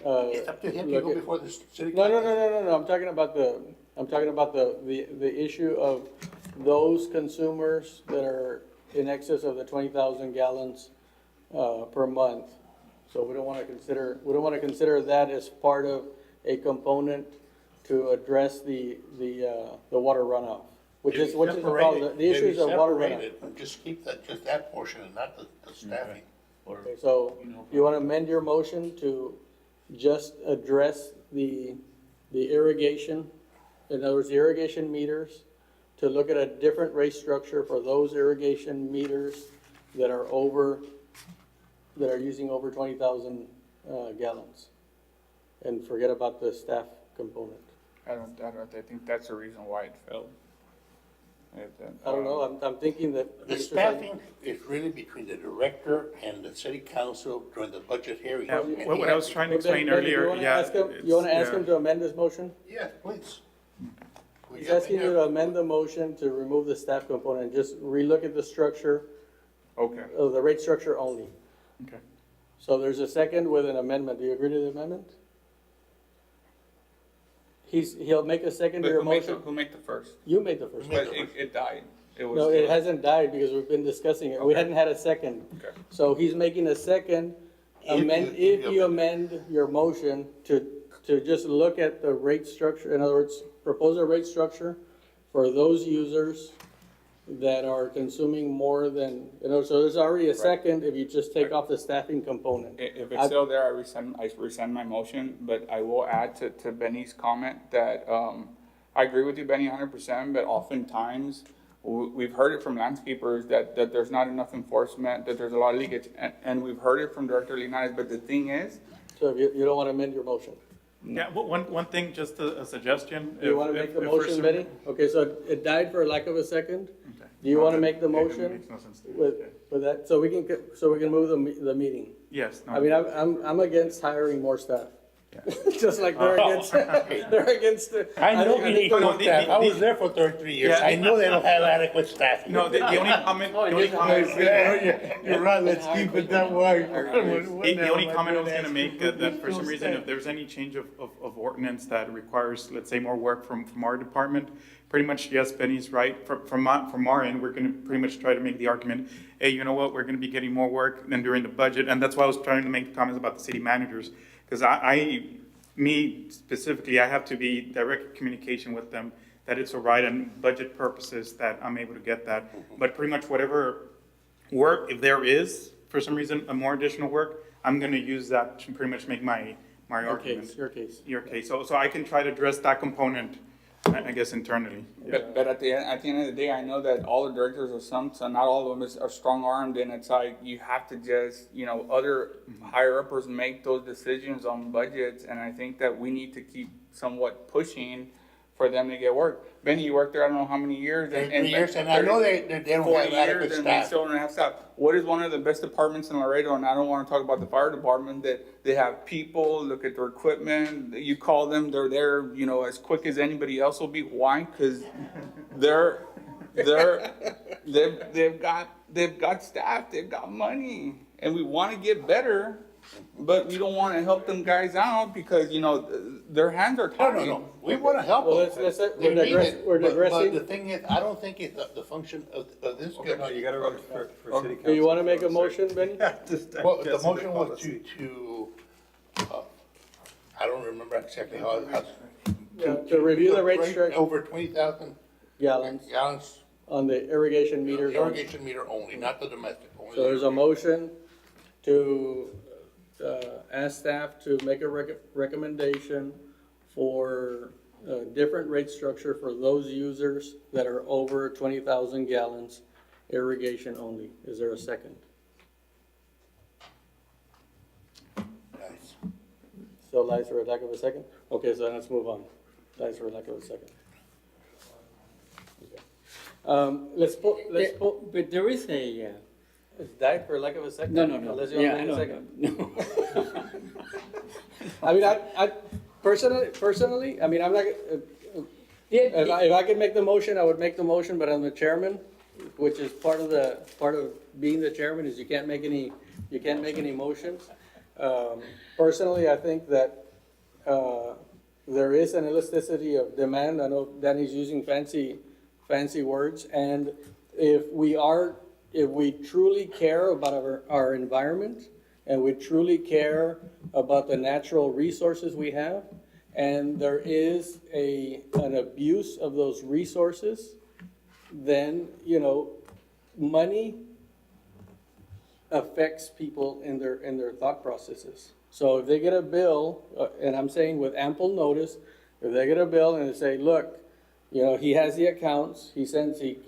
It's up to him to look go at- before the city No, council. no, I'm talking about the issue of those consumers that are in excess of the 20,000 gallons, per month. So we don't wanna consider that as part of a component to address the water runoff, which is the problem, the issues of water Separate runoff. it and just keep just that portion and not the staffing. Okay, so you wanna amend your motion to just address the irrigation, in other words, the irrigation meters, to look at a different rate structure for those irrigation meters that are using over 20,000 gallons, and forget about the staff component. I think that's the reason why it failed. I don't know, I'm thinking that. The staffing is really between the director and the city council during the budget hearing. Yeah, what I was trying to explain Ben, earlier, you wanna yeah. ask him- You wanna ask yeah. him to amend his motion? Yes, please. He's asking you to amend the motion to remove the staff component, just relook at the structure, Okay. the rate structure only. Okay. So there's a second with an amendment. Do you agree to the amendment? He'll make a second to But your who made the, motion. who made the first? You made the first. But it died. It was. No, it hasn't died because we've been discussing it. We Okay. hadn't had a second. Okay. So he's making a second, if you amend your motion to just look at the rate structure, in other words, propose a rate structure for those users that are consuming more than, so there's already a second if you just take off the staffing component. If it's still there, I rescind my motion, but I will add to Benny's comment that, I agree with you, Benny, 100%, but oftentimes, we've heard it from landscapers that there's not enough enforcement, that there's a lot of leakage, and we've heard it from Director Linares, but the thing is, So if you don't want to amend your motion. Yeah, but one thing, just a suggestion. Do you want to make the motion, Betty? Okay, so it died for lack of a second. Do you want to make the motion Makes no sense to me. with that, so we can move the meeting? Yes. no. I mean, I'm against hiring more staff. Just like they're against, they're against. I know think- you need no, more the- staff. the- I was there for 33 years. Yeah, I know they don't have adequate staff. No, the only comment, the only comment. You're right, let's keep it that way. The only comment I was gonna make, that for some reason, if there's any change of ordinance that requires, let's say, more work from our department, pretty much, yes, Benny's right. From our end, we're gonna pretty much try to make the argument, hey, you know what, we're gonna be getting more work than during the budget, and that's why I was trying to make the comments about the city managers. Because me specifically, I have to be direct communication with them that it's all right and budget purposes that I'm able to get that. But pretty much whatever work, if there is, for some reason, a more additional work, I'm gonna use that to pretty much make my argument. Your case. Your case. So I can try to address that component, I guess, internally. but at the end of the day, I know that all the directors are so not all of them are strong-armed, and it's like, you have to just, other higher-uppers make those decisions on budgets, and I think that we need to keep somewhat pushing for them to get work. Benny, you worked there, I don't know how many years. 33 years, and I know they don't 40 have adequate years, and they staff. still don't have staff. What is one of the best departments in Laredo, and I don't want to talk about the fire department, that they have people, look at their equipment, you call them, they're there, as quick as anybody else will be. Why? Because they've got staff, they've got money, and we want to get better, but we don't want to help them guys out because, their hands are tied. No. We want to help Well, them. let's- They need it, we're but digressing. the thing is, I don't think it's the function of this Okay, no, committee. you gotta run for city council. Do you want to make a motion, Benny? Well, the motion was to, I don't remember exactly how. To review the rate rate structure Over 20,000 gallons gallons, on the irrigation meters. irrigation meter only, not the domestic. only So there's a the- motion to ask staff to make a recommendation for a different rate structure for those users that are over 20,000 gallons, irrigation only. Is there a second? Nice. So lies for a lack of a second? Okay, so let's move on. Lies for a lack of a second. Okay. Let's pull, But there is a, it's died for lack of a second? no. Unless you Yeah, want I to make a know, second. no. I mean, I personally, I mean, I'm not, if I could make the motion, I would make the motion, but I'm the chairman, which is part of being the chairman is you can't make any motions. Personally, I think that, there is an elasticity of demand. I know Danny's using fancy words, and if we truly care about our environment, and we truly care about the natural resources we have, and there is an abuse of those resources, then, money affects people in their thought processes. So if they get a bill, and I'm saying with ample notice, if they get a bill and they say, look, he has the accounts, he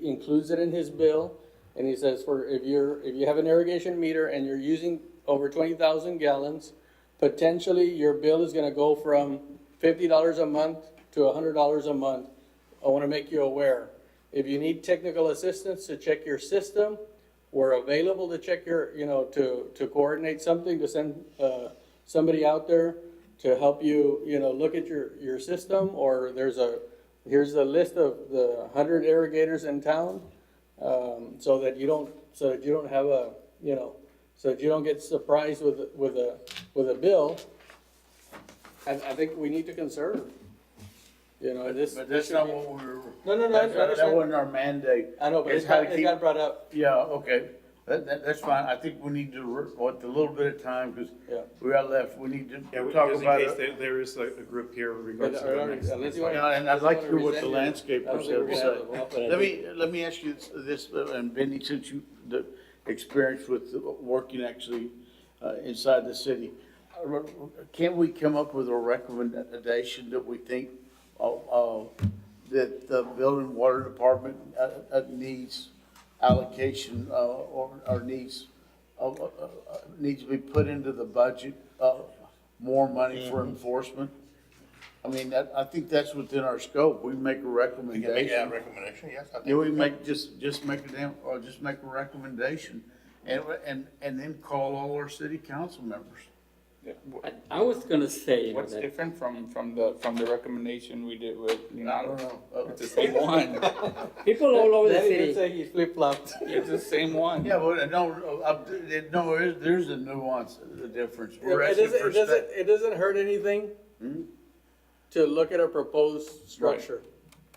includes it in his bill, and he says, if you have an irrigation meter and you're using over 20,000 gallons, potentially your bill is gonna go from $50 a month to $100 a month. I wanna make you aware. If you need technical assistance to check your system, we're available to check your, to coordinate something, to send somebody out there to help you, look at your system, or here's the list of the 100 irrigators in town, so that you don't have a, so that you don't get surprised with a bill. I think we need to conserve. You know, this. But this that's should not be- what we were. No, no, no, I That understand. wasn't our mandate. I know, but It's it how got, to it keep- got brought up. Yeah, okay, that's fine, I think we need to, what, the little bit of time, because Yeah. we got left, we need Yeah, to talk just in about case it. there is a group here with regards to But, the next. unless you want- Yeah, and I'd like to hear what the Unless you landscaper want to said. rescind it, I don't think we're gonna have a vote, but I Let me ask you this, and Benny, since you, the experience with working actually, inside the city, can we come up with a recommendation that we think, that the building water department, needs allocation, or needs to be put into the budget, more money for enforcement? I mean, I think that's within our scope, we make a We can make that recommendation. recommendation, yes. I think Yeah, we can. make, just make a recommendation, and then call all our city council members. I was gonna say, you know, What's that different from the recommendation we did with I Leonardo? don't know. It's the same one. people all over the Danny did city, say he flip-flopped. It's the same one. Yeah, but no, there's a nuance, the difference. It We're asking doesn't, for it doesn't hurt anything to look at a proposed structure.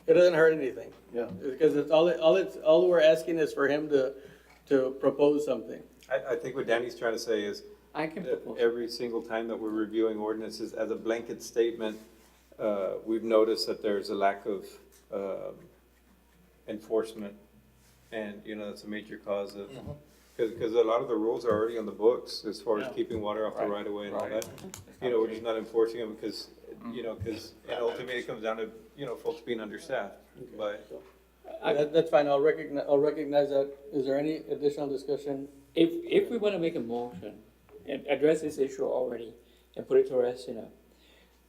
It doesn't hurt anything. Yeah. Because all we're asking is for him to propose something. I think what Danny's trying to say is, I can that propose. every single time that we're reviewing ordinances, as a blanket statement, we've noticed that there's a lack of enforcement. And, you know, that's a major cause of, because a lot of the rules are already on the books as far as Yeah. keeping water off the right of way and all that. You know, we're just not enforcing them because, you know, because ultimately it comes down to, you know, folks being understaffed. But That's fine, I'll recognize that. Is there any additional discussion? If we wanna make a motion and address this issue already and put it to rest, you know,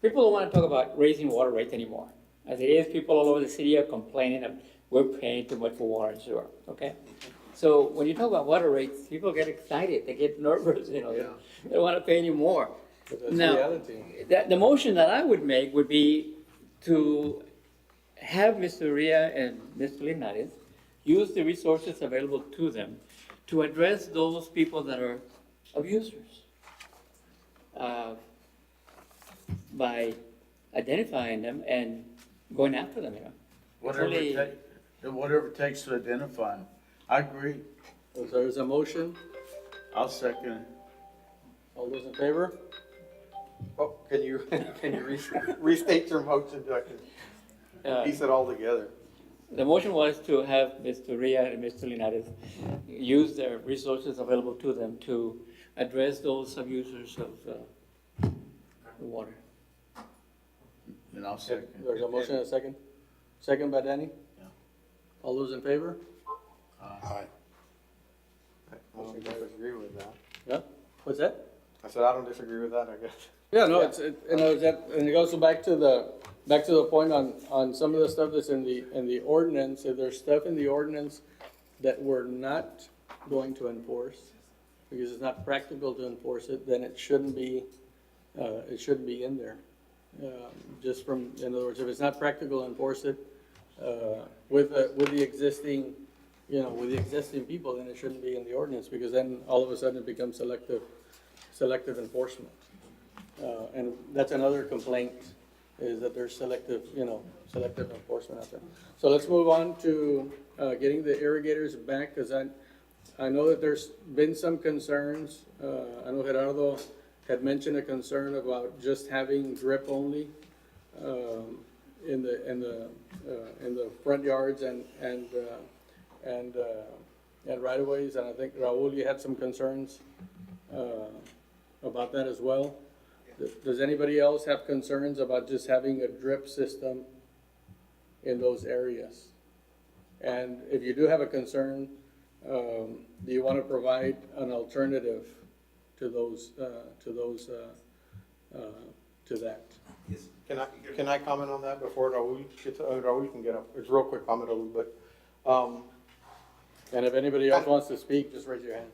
people don't wanna talk about raising water rates anymore. As it is, people all over the city are complaining that we're paying too much for water and sewer, okay? So when you talk about water rates, people get excited, they get nervous, you know, they don't wanna pay any more. But that's Now, reality. the motion that I would make would be to have Mr. Ria and Mr. Linares use the resources available to them to address those people that are abusers. By identifying them and going after them, you know. Whatever it takes to identify them. I agree. So there's a motion, I'll second it. all those in favor? Oh, can you restate your motion, so I can piece it all together? The motion was to have Mr. Ria and Mr. Linares use their resources available to them to address those abusers of the water. And I'll second. There's a motion and a second? Second by Danny? Yeah. All those in favor? Aye. I don't disagree with that. Yeah? What's that? I said, I don't disagree with that, I guess. Yeah, no, you know, and it goes back to the point on some of the stuff that's in the ordinance. If there's stuff in the ordinance that we're not going to enforce, because it's not practical to enforce it, then it shouldn't be in there. Just from, in other words, if it's not practical to enforce it, with the existing, you know, with the existing people, then it shouldn't be in the ordinance, because then all of a sudden it becomes selective enforcement. And that's another complaint, is that there's selective enforcement out there. So let's move on to, getting the irrigators back, because I know that there's been some concerns. I know Gerardo had mentioned a concern about just having drip only, in the front yards and right of ways. And I think Raul, you had some concerns, about that as well. Does anybody else have concerns about just having a drip system in those areas? And if you do have a concern, do you want to provide an alternative to that? Can I comment on that before Raul gets, Raul can get up? It's a real quick comment, Raul, but, And if anybody else wants to speak, just raise your hand.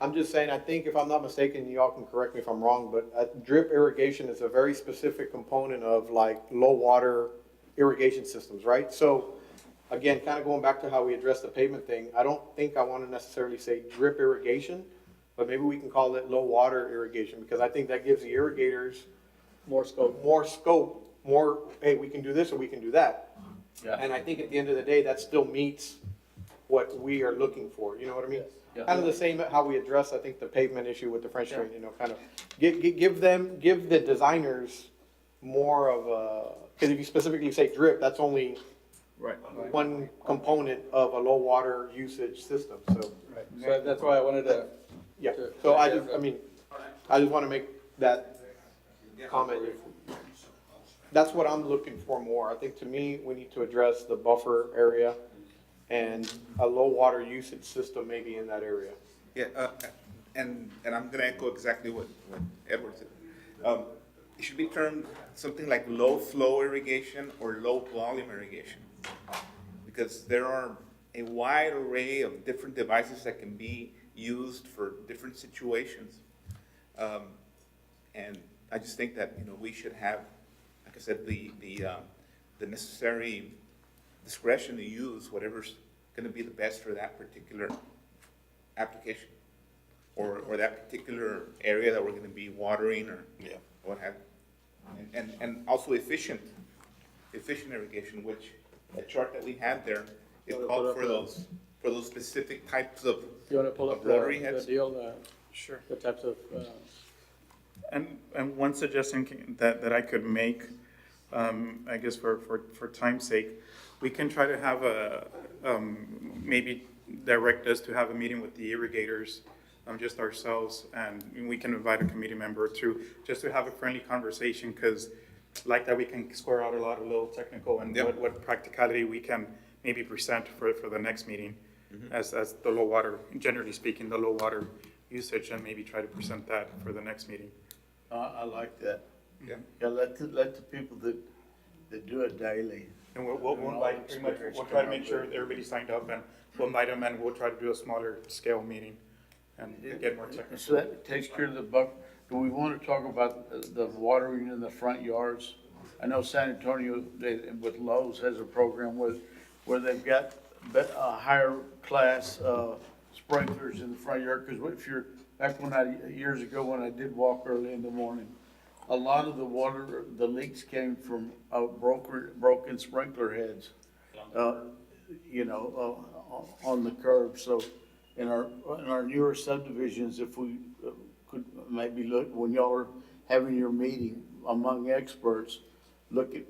I'm just saying, I think if I'm not mistaken, y'all can correct me if I'm wrong, but drip irrigation is a very specific component of like low water irrigation systems, right? So again, kind of going back to how we addressed the pavement thing, I don't think I want to necessarily say drip irrigation, but maybe we can call it low water irrigation, because I think that gives the irrigators More scope. more scope more, hey, we can do this or we can do that. Yeah. And I think at the end of the day, that still meets what we are looking for, you know what I mean? Yeah. Kind of the same how we address, I think, the pavement issue with the French drain, you know, kind of give the designers more of a, because if you specifically say drip, that's only Right. one component of a low water usage system, so. Right. So that's why I wanted to. Yeah, so I just want to make that comment. That's what I'm looking for more. I think to me, we need to address the buffer area and a low water usage system maybe in that area. Yeah, and I'm gonna echo exactly what Edward said. It should be termed something like low flow irrigation or low volume irrigation. Because there are a wide array of different devices that can be used for different situations. And I just think that, you know, we should have, like I said, the necessary discretion to use whatever's gonna be the best for that particular application. Or that particular area that we're gonna be watering or what have you. And also efficient irrigation, which that chart that we had there, it called for those specific types of You want to pull up of rotary the heads. deal, Sure. the types of, And one suggestion that I could make, I guess for time's sake, we can try to have maybe direct us to have a meeting with the irrigators, just ourselves, and we can invite a committee member just to have a friendly conversation, because like that we can square out a lot of little technical and what practicality we can maybe present for the next meeting as the low water, generally speaking, the low water usage, and maybe try to present that for the next meeting. I like that. Yeah. Yeah, let the people that do it daily. And we'll invite, pretty much, we'll try to make sure everybody signed up, and we'll invite them, and we'll try to do a smaller scale meeting and get more technical. So that takes care of the buck. Do we want to talk about the watering in the front yards? I know San Antonio, with Lowe's, has a program where they've got higher class sprinklers in the front yard. Because if you're, back years ago when I did walk early in the morning, a lot of the water, the leaks came from broken sprinkler heads, you know, on the curb. So in our newer subdivisions, if we could maybe look, when y'all are having your meeting among experts, look at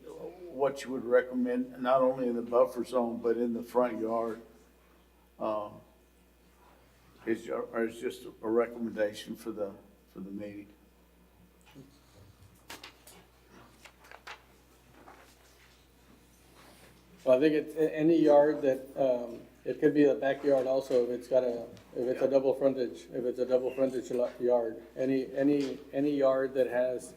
what you would recommend, not only in the buffer zone, but in the front yard. Is just a recommendation for the meeting. well, I think it's any yard that, it could be a backyard also, if it's a double frontage, yard. Any yard that has,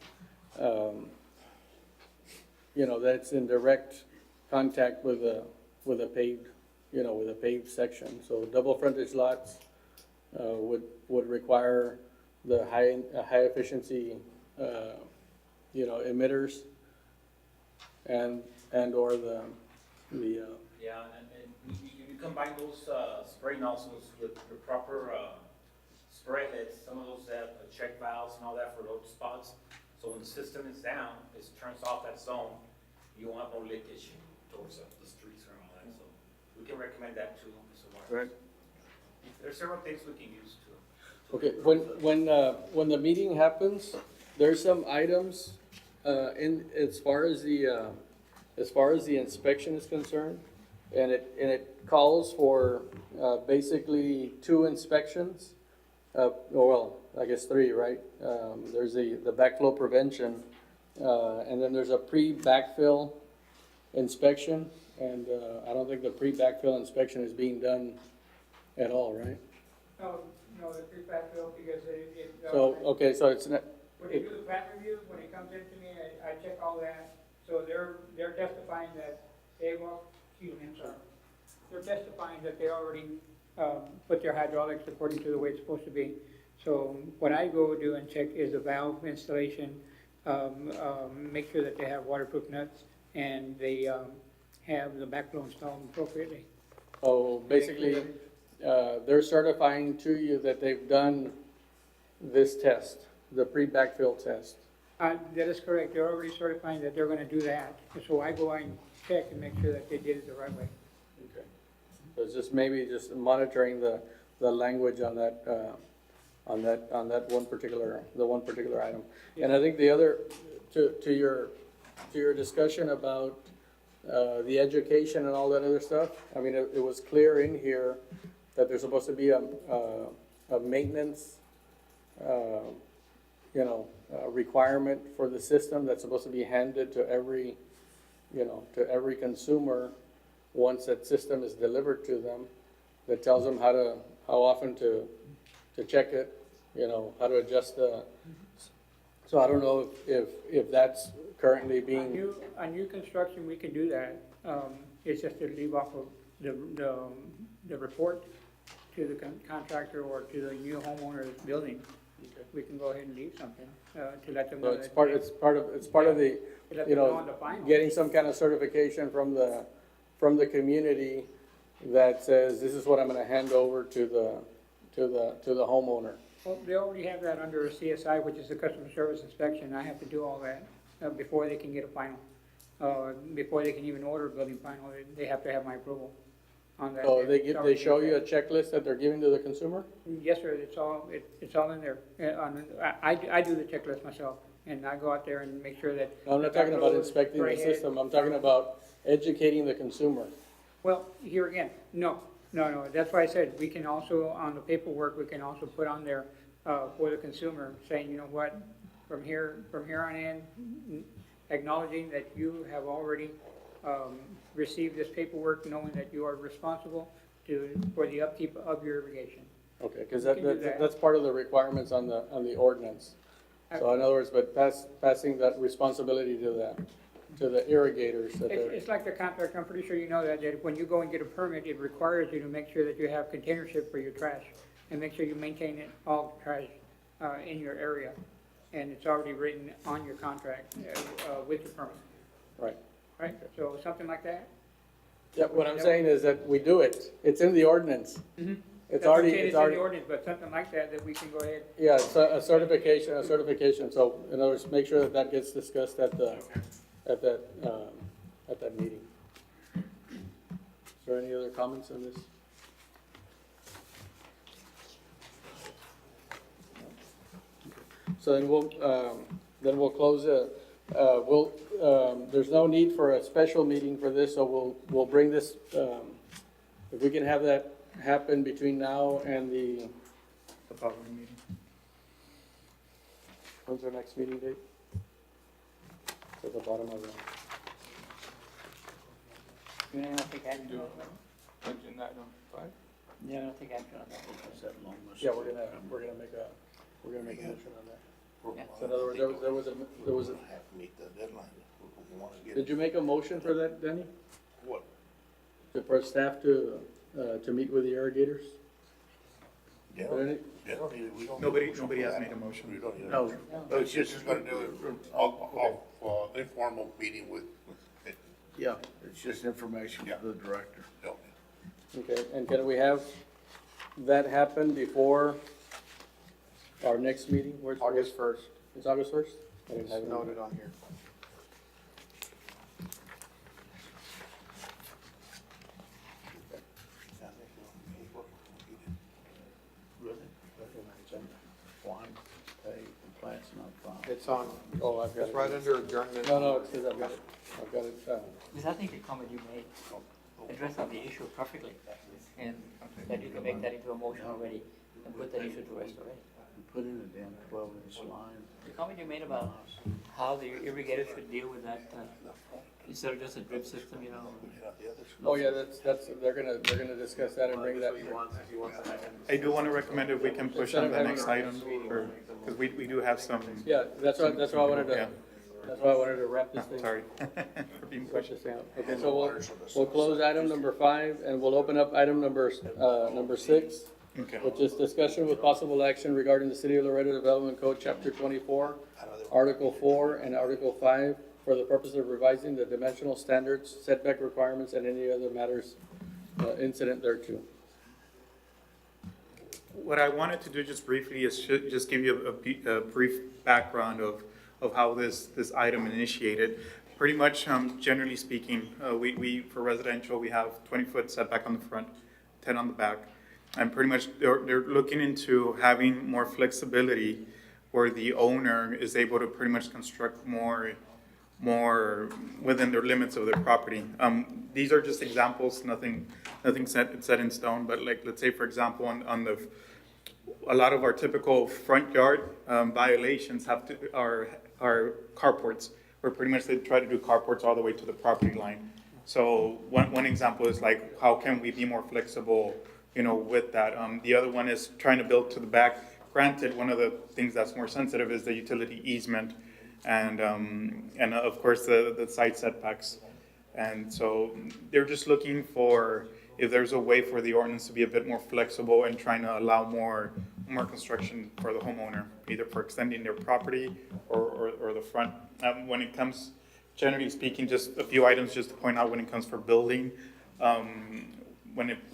you know, that's in direct contact with a paved section. So double frontage lots, would require the high efficiency, emitters and/or the Yeah, and you combine those spray nozzles with the proper spray heads, some of those have check valves and all that for low spots. So when the system is down, it turns off that zone, you won't have no leakage towards the streets or all that. So we can recommend that too, Mr. Martin. Right. There's several things we can use too. Okay, when the meeting happens, there's some items, as far as the inspection is concerned, and it calls for, basically 2 inspections, well, I guess 3, right? There's the backflow prevention, and then there's a pre-backfill inspection, and, I don't think the pre-backfill inspection is being done at all, right? No, the pre-backfill, because So, okay, so it's not, when they do the plant review, when it comes into me, I check all that. So they're testifying that they're testifying that they already, put their hydraulics according to the way it's supposed to be. So what I go do and check is the valve installation, make sure that they have waterproof nuts and they, have the backflow installed appropriately. oh, basically, they're certifying to you that they've done this test, the pre-backfill test. That is correct, they're already certifying that they're gonna do that, and so I go out and check and make sure that they did it the right way. Okay. So it's just maybe just monitoring the language on that, on that one particular item. And I think the other, to your discussion about, the education and all that other stuff, I mean, it was clear in here that there's supposed to be a maintenance, requirement for the system that's supposed to be handed to every consumer once that system is delivered to them, that tells them how often to check it, how to adjust so I don't know if that's currently being, On new construction, we can do that, it's just to leave off of the report to the contractor or to the new homeowner's building. We can go ahead and leave something, to let them so know it's that. part of the, To let them know on the final. getting some kind of certification from the community that says, this is what I'm gonna hand over to the homeowner. Well, they already have that under a CSI, which is the customer service inspection. I have to do all that before they can get a final. Before they can even order a building final, they have to have my approval on that. So It's they show you a already- checklist that they're giving to the consumer? Yes, sir, it's all in there. I do the checklist myself, and I go out there and make sure that. I'm not talking about inspecting the system, I'm talking about educating the consumer. Well, here again, no, that's why I said, we can also, on the paperwork, we can also put on there, for the consumer, saying, you know what, from here on in, acknowledging that you have already, received this paperwork, knowing that you are responsible for the upkeep of your irrigation. Okay, because We can do that. that's part of the requirements on the ordinance. So in other words, but passing that responsibility to the irrigators that they're. It's like the contract, I'm pretty sure you know that when you go and get a permit, it requires you to make sure that you have containership for your trash, and make sure you maintain it, all trash, in your area. And it's already written on your contract, with your permit, Right. right? So something like that? Yeah, what I'm saying is that we do it, it's in the ordinance. Mm-hmm. It's That's already, okay, it's in the already, ordinance, but something like that we can go ahead. yeah, it's a certification, so in other words, make sure that gets discussed at that meeting. Is there any other comments on this? So then we'll close there's no need for a special meeting for this, so we'll bring this, if we can have that happen between now and the following meeting. when's our next meeting date? It's at the bottom of the, You don't take action on that? Agenda item 5? You don't take action on that? yeah, we're gonna make a motion on that. Yeah. So in other words, there was a, Have to meet the deadline. We wanna get did you make a motion for that, Danny? what? For staff to meet with the irrigators? They Or any- don't we don't. Nobody need a motion has for made a that. motion. We don't need a No. motion. It's just gonna do it, informal meeting with, Yeah, it's just information Yeah. to the director. no. Okay, and can we have that happen before our next meeting? August 1st, It's August 1st? I didn't have it's it noted on here. Really? One, pay, complaints not filed. It's on, Oh, I've got it's it. right under adjournment. No, it's because I've got it, Because I think the comment you made addressed on the issue perfectly, and that you can make that into a motion already, and put that issue to rest already. Put in a damn 12-inch line. The comment you made about how the irrigators should deal with that, instead of just a drip system, oh yeah, they're gonna discuss that and bring that. I do want to recommend if we can push on the next item, because we do have some, Yeah, that's why I wanted Yeah. to, that's why I wanted to wrap this thing. sorry. for being Wrap pushed. this thing up. Okay, so we'll close item number 5, and we'll open up item number 6. Okay. Which is discussion with possible action regarding the City of Laredo Development Code, Chapter 24, Article 4, and Article 5, for the purpose of revising the dimensional standards, setback requirements, and any other matters incident thereto. What I wanted to do just briefly is just give you a brief background of how this item initiated. Pretty much, generally speaking, we, for residential, we have 20-foot setback on the front, 10 on the back. And pretty much, they're looking into having more flexibility where the owner is able to pretty much construct more within their limits of their property. These are just examples, nothing set in stone, but like, let's say, for example, on a lot of our typical front yard violations are carports, where pretty much they try to do carports all the way to the property line. So one example is like, how can we be more flexible, with that? The other one is trying to build to the back. Granted, one of the things that's more sensitive is the utility easement and of course the side setbacks. And so they're just looking for if there's a way for the ordinance to be a bit more flexible and trying to allow more construction for the homeowner, either for extending their property or the front. When it comes, generally speaking, just a few items just to point out when it comes for building.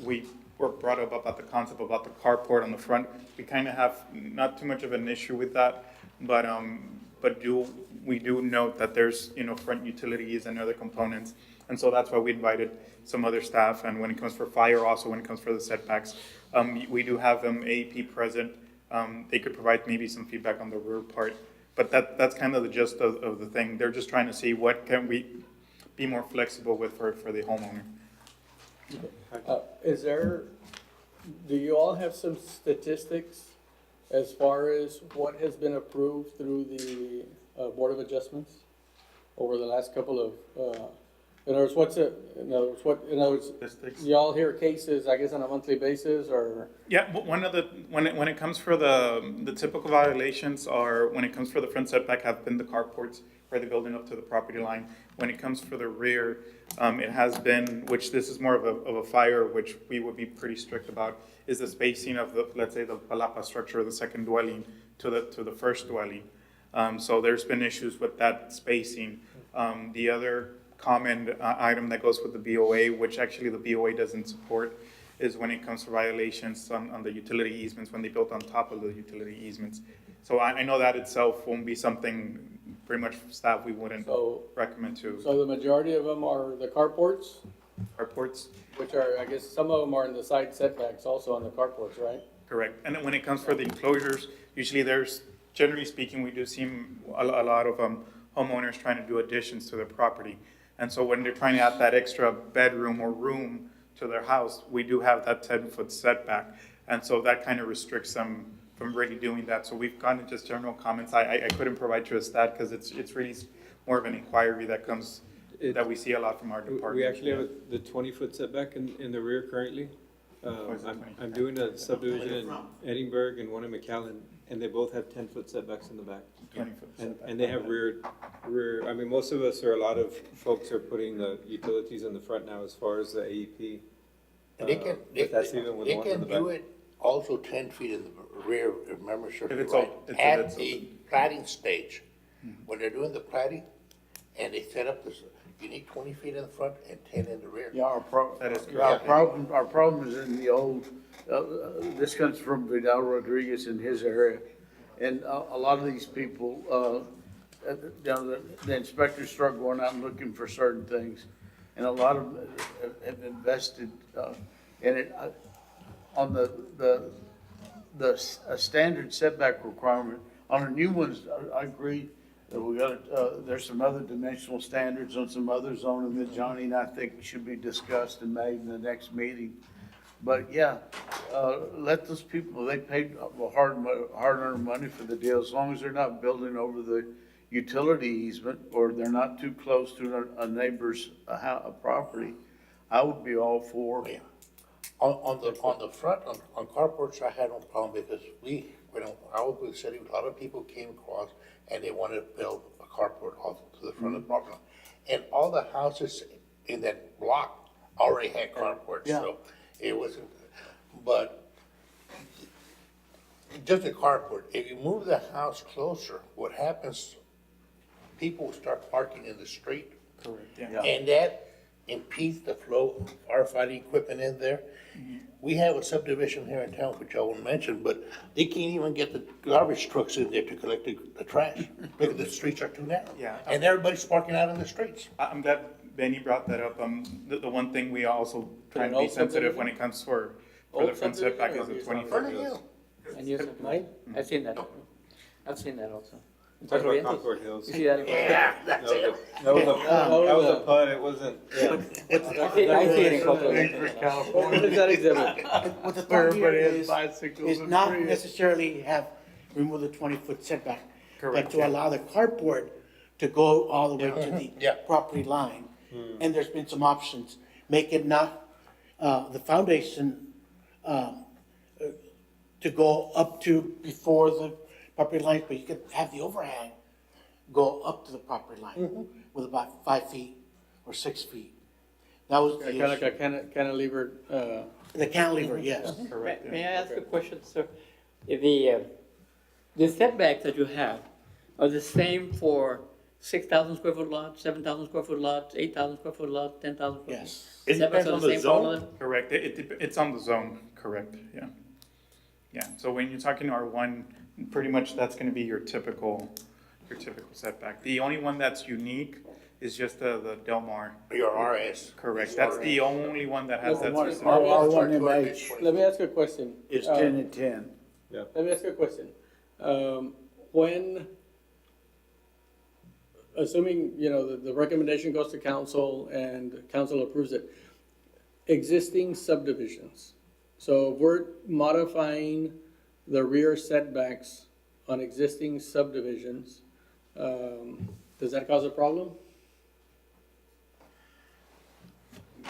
We were brought up about the concept about the carport on the front, we kind of have not too much of an issue with that, but we do note that there's, front utilities and other components. And so that's why we invited some other staff. And when it comes for fire, also when it comes for the setbacks, we do have AEP present. They could provide maybe some feedback on the rear part. But that's kind of the gist of the thing. They're just trying to see what can we be more flexible with for the homeowner. Do you all have some statistics as far as what has been approved through the Board of Adjustments over the last couple of, in other words, Statistics. y'all hear cases, I guess, on a monthly basis, or? Yeah, one of when it comes for the typical violations are when it comes for the front setback have been the carports where they're building up to the property line. When it comes for the rear, it has been, which this is more of a fire, which we would be pretty strict about, is the spacing of let's say the palapa structure of the second dwelling to the first dwelling. So there's been issues with that spacing. The other common item that goes with the BOA, which actually the BOA doesn't support, is when it comes to violations on the utility easements, when they built on top of the utility easements. So I know that itself won't be something pretty much staff we wouldn't recommend to. So the majority of them are the carports, Carports, which are, I guess, some of them are in the side setbacks also on the carports, right? correct. And then when it comes for the enclosures, usually generally speaking, we do see a lot of homeowners trying to do additions to their property. And so when they're trying to add that extra bedroom or room to their house, we do have that 10-foot setback. And so that kind of restricts them from really doing that. So we've gotten just general comments. I couldn't provide you a stat because it's really more of an inquiry that comes, that we see a lot from our department. We actually have the 20-foot setback in the rear currently. I'm doing a subdivision in Edinburgh and one in McAllen, and they both have 10-foot setbacks in the back. 20-foot And they have rear, I mean, most of us, or a lot of folks are putting the utilities in the front now as far as the AEP. And they can, But that's even with they one in can the do back. it also 10 feet in the rear, if memory serves If me it's right. open, At it's the open. plating stage, when they're doing the plating, and they set up this, you need 20 feet in the front and 10 in the rear. Yeah, That is our correct. problem is in the old, this comes from Vidal Rodriguez in his area. And a lot of these people, the inspectors start going out and looking for certain things. And a lot of them have invested, in it. On the standard setback requirement, on the new ones, I agree that we got, there's some other dimensional standards on some other zoning that Johnny and I think should be discussed and made in the next meeting. But yeah, let those people, they paid hard-earned money for the deal, as long as they're not building over the utility easement or they're not too close to a neighbor's property, I would be all for. Yeah. On the front, on carports, I had no problem because when I was with the city, a lot of people came across and they wanted to build a carport also to the front of the property line. And all the houses in that block already had carports, Yeah. so it wasn't, but just a carport, if you move the house closer, what happens, people start parking in the street. Correct, yeah. And that impedes the flow of firefighting equipment in there. We have a subdivision here in town, which I won't mention, but they can't even get the garbage trucks in there to collect the trash, because the streets are too narrow. Yeah. And everybody's parking out in the streets. I'm glad Benny brought that up. The one thing we also try and An be old sensitive subdivision? when it comes for Old the front subdivision setback or is the just 20 on foot. Front of you. And use it, Mine? I've seen that. I've seen that also. Talk about Corrientes. Concord Hills. You see that? Yeah, that's it. That was a PUD, it wasn't, yeah. I see it in Cotuí. What is that exhibit? What the thought here Everybody has is, bicycles is and not trees. necessarily have, remove the 20-foot setback, but Correct, to yeah. allow the carport to go all the way to the Yeah. property line. And there's been some options, make it not, the foundation, to go up to before the property line, but you could have the overhang go up to the property line with about 5 feet or 6 feet. That was the Kind of like issue. a cantilever, The cantilever, yes. Correct. May I ask a question, sir? The setbacks that you have are the same for 6,000 square foot lots, 7,000 square foot lots, 8,000 square foot lots, 10,000 square foot? Yes. It Setbacks depends are on the the same for all of zone. them? Correct. It's on the zone, correct, yeah. Yeah, so when you're talking R1, pretty much that's gonna be your typical setback. The only one that's unique is just the Del Mar. Your RS. Correct, that's the only one that has that specific. R1MH let me ask you a question. is 10 and 10. Let me ask you a question. When, assuming, the recommendation goes to council and council approves it, existing subdivisions. So if we're modifying the rear setbacks on existing subdivisions, does that cause a problem?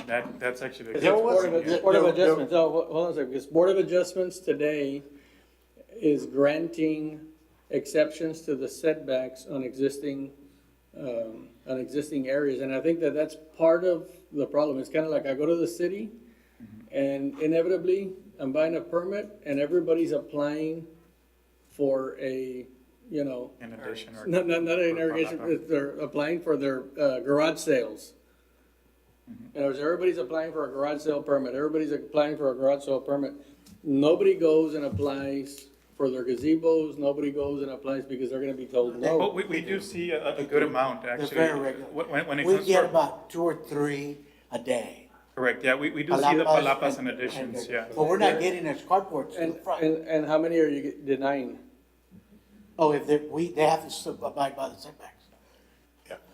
That's actually. It's Board of Adjustments, hold on a second, because Board of Adjustments today is granting exceptions to the setbacks on existing areas, and I think that's part of the problem. It's kind of like I go to the city, and inevitably, I'm buying a permit, and everybody's applying for a, In addition or. not an or irrigation, palapa. they're applying for their garage sales. In other words, everybody's applying for a garage sale permit, everybody's applying for a garage sale permit. Nobody goes and applies for their gazebos, nobody goes and applies because they're gonna be told But no. we do see a good amount, They're actually. very regular. When it We comes get to, about 2 or 3 a day. correct, yeah, we do see the palapas and additions, yeah. But we're not getting as cardboards in And, the front. and how many are you denying? Oh, if they have to abide by the setbacks.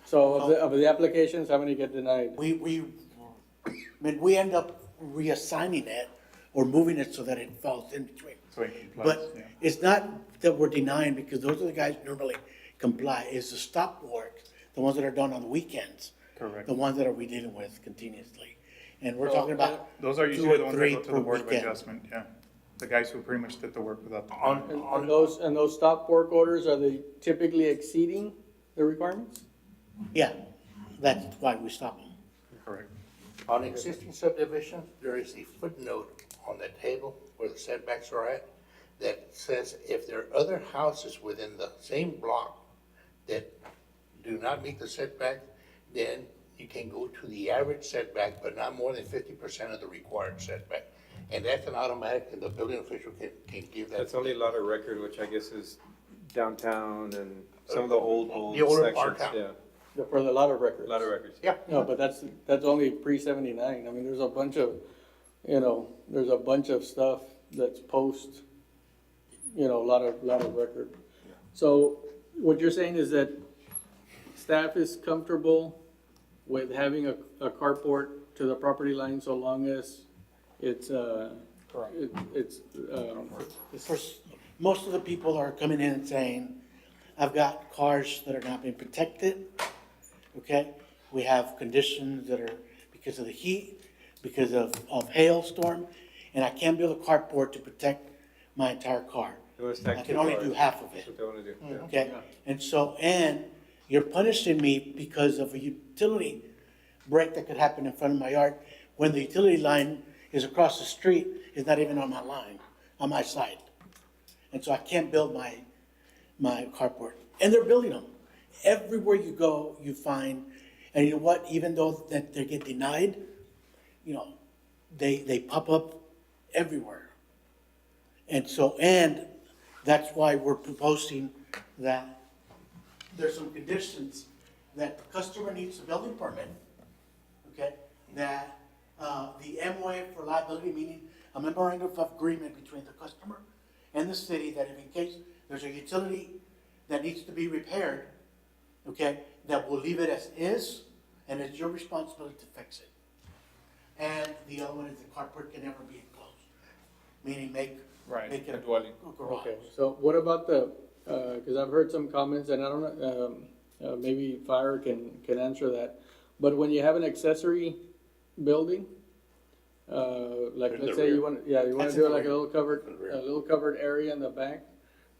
So of the applications, how many get denied? We end up reassigning it or moving it so that it falls in between. So it complies, But yeah. it's not that we're denying, because those are the guys who normally comply, it's the stop work, the ones that are done on the weekends. Correct. The ones that we dealing with continuously. And we're talking about Those are 2 usually the or ones that 3 go to per the Board of weekend. Adjustment, yeah. The guys who pretty much did the work without the. And those stop work orders, are they typically exceeding the requirements? Yeah, that's why we stop them. Correct. On existing subdivisions, there is a footnote on the table where the setbacks are at that says if there are other houses within the same block that do not meet the setback, then you can go to the average setback, but not more than 50% of the required setback. And that's an automatic, and the building official can give that. That's only a lot of record, which I guess is downtown and some of the old The older sections, part town. yeah, For the lot of records? a lot of records. Yeah. No, but that's only pre-79. I mean, there's a bunch of stuff that's post, a lot of record. So what you're saying is that staff is comfortable with having a carport to the property line so long as it's, Most of the people are coming in and saying, I've got cars that are not being protected, okay? We have conditions that are because of the heat, because of hailstorm, and I can't build a carport to protect my entire car. They wanna stack I two can only cars. do half of That's it, what they wanna do, yeah. okay? And you're punishing me because of a utility break that could happen in front of my yard when the utility line is across the street, is not even on my line, on my side. And so I can't build my carport. And they're building them. Everywhere you go, you find And you know what, even though that they get denied, you know, they pop up everywhere. And so, and that's why we're proposing that there's some conditions that the customer needs a building permit, okay? That, the MOA for liability, meaning a memorandum of agreement between the customer and the city, that if in case there's a utility that needs to be repaired, okay, that will leave it as is, and it's your responsibility to fix it. And the other one is the carport can never be enclosed, meaning make Right, it a dwelling. a garage. Okay, so what about the, because I've heard some comments, and I don't know, maybe fire can answer that. But when you have an accessory building, like In let's the say you rear. want, yeah, you want That's to do in the like a rear. little covered area in the back,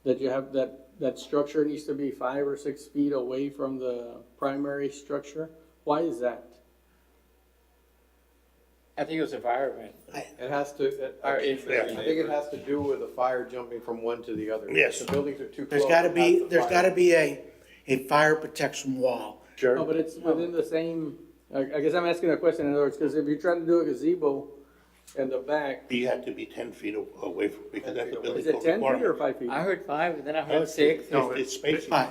that you have, that structure needs to be 5 or 6 feet away from the primary structure. Why is that? I think it was environment. It has to, Our I influence. think it has to do with the fire jumping from one to the other. Yes. If the buildings are too close. There's gotta it be, has to there's fire. gotta be a fire protection wall. No, but it's within the same, I guess I'm asking a question in other words, because if you're trying to do a gazebo in the back, You have to be 10 feet away from, because that's a building is it code 10 feet or requirement. 5 feet? I heard 5, and then I No, heard 6. No, it's spacing. Fine.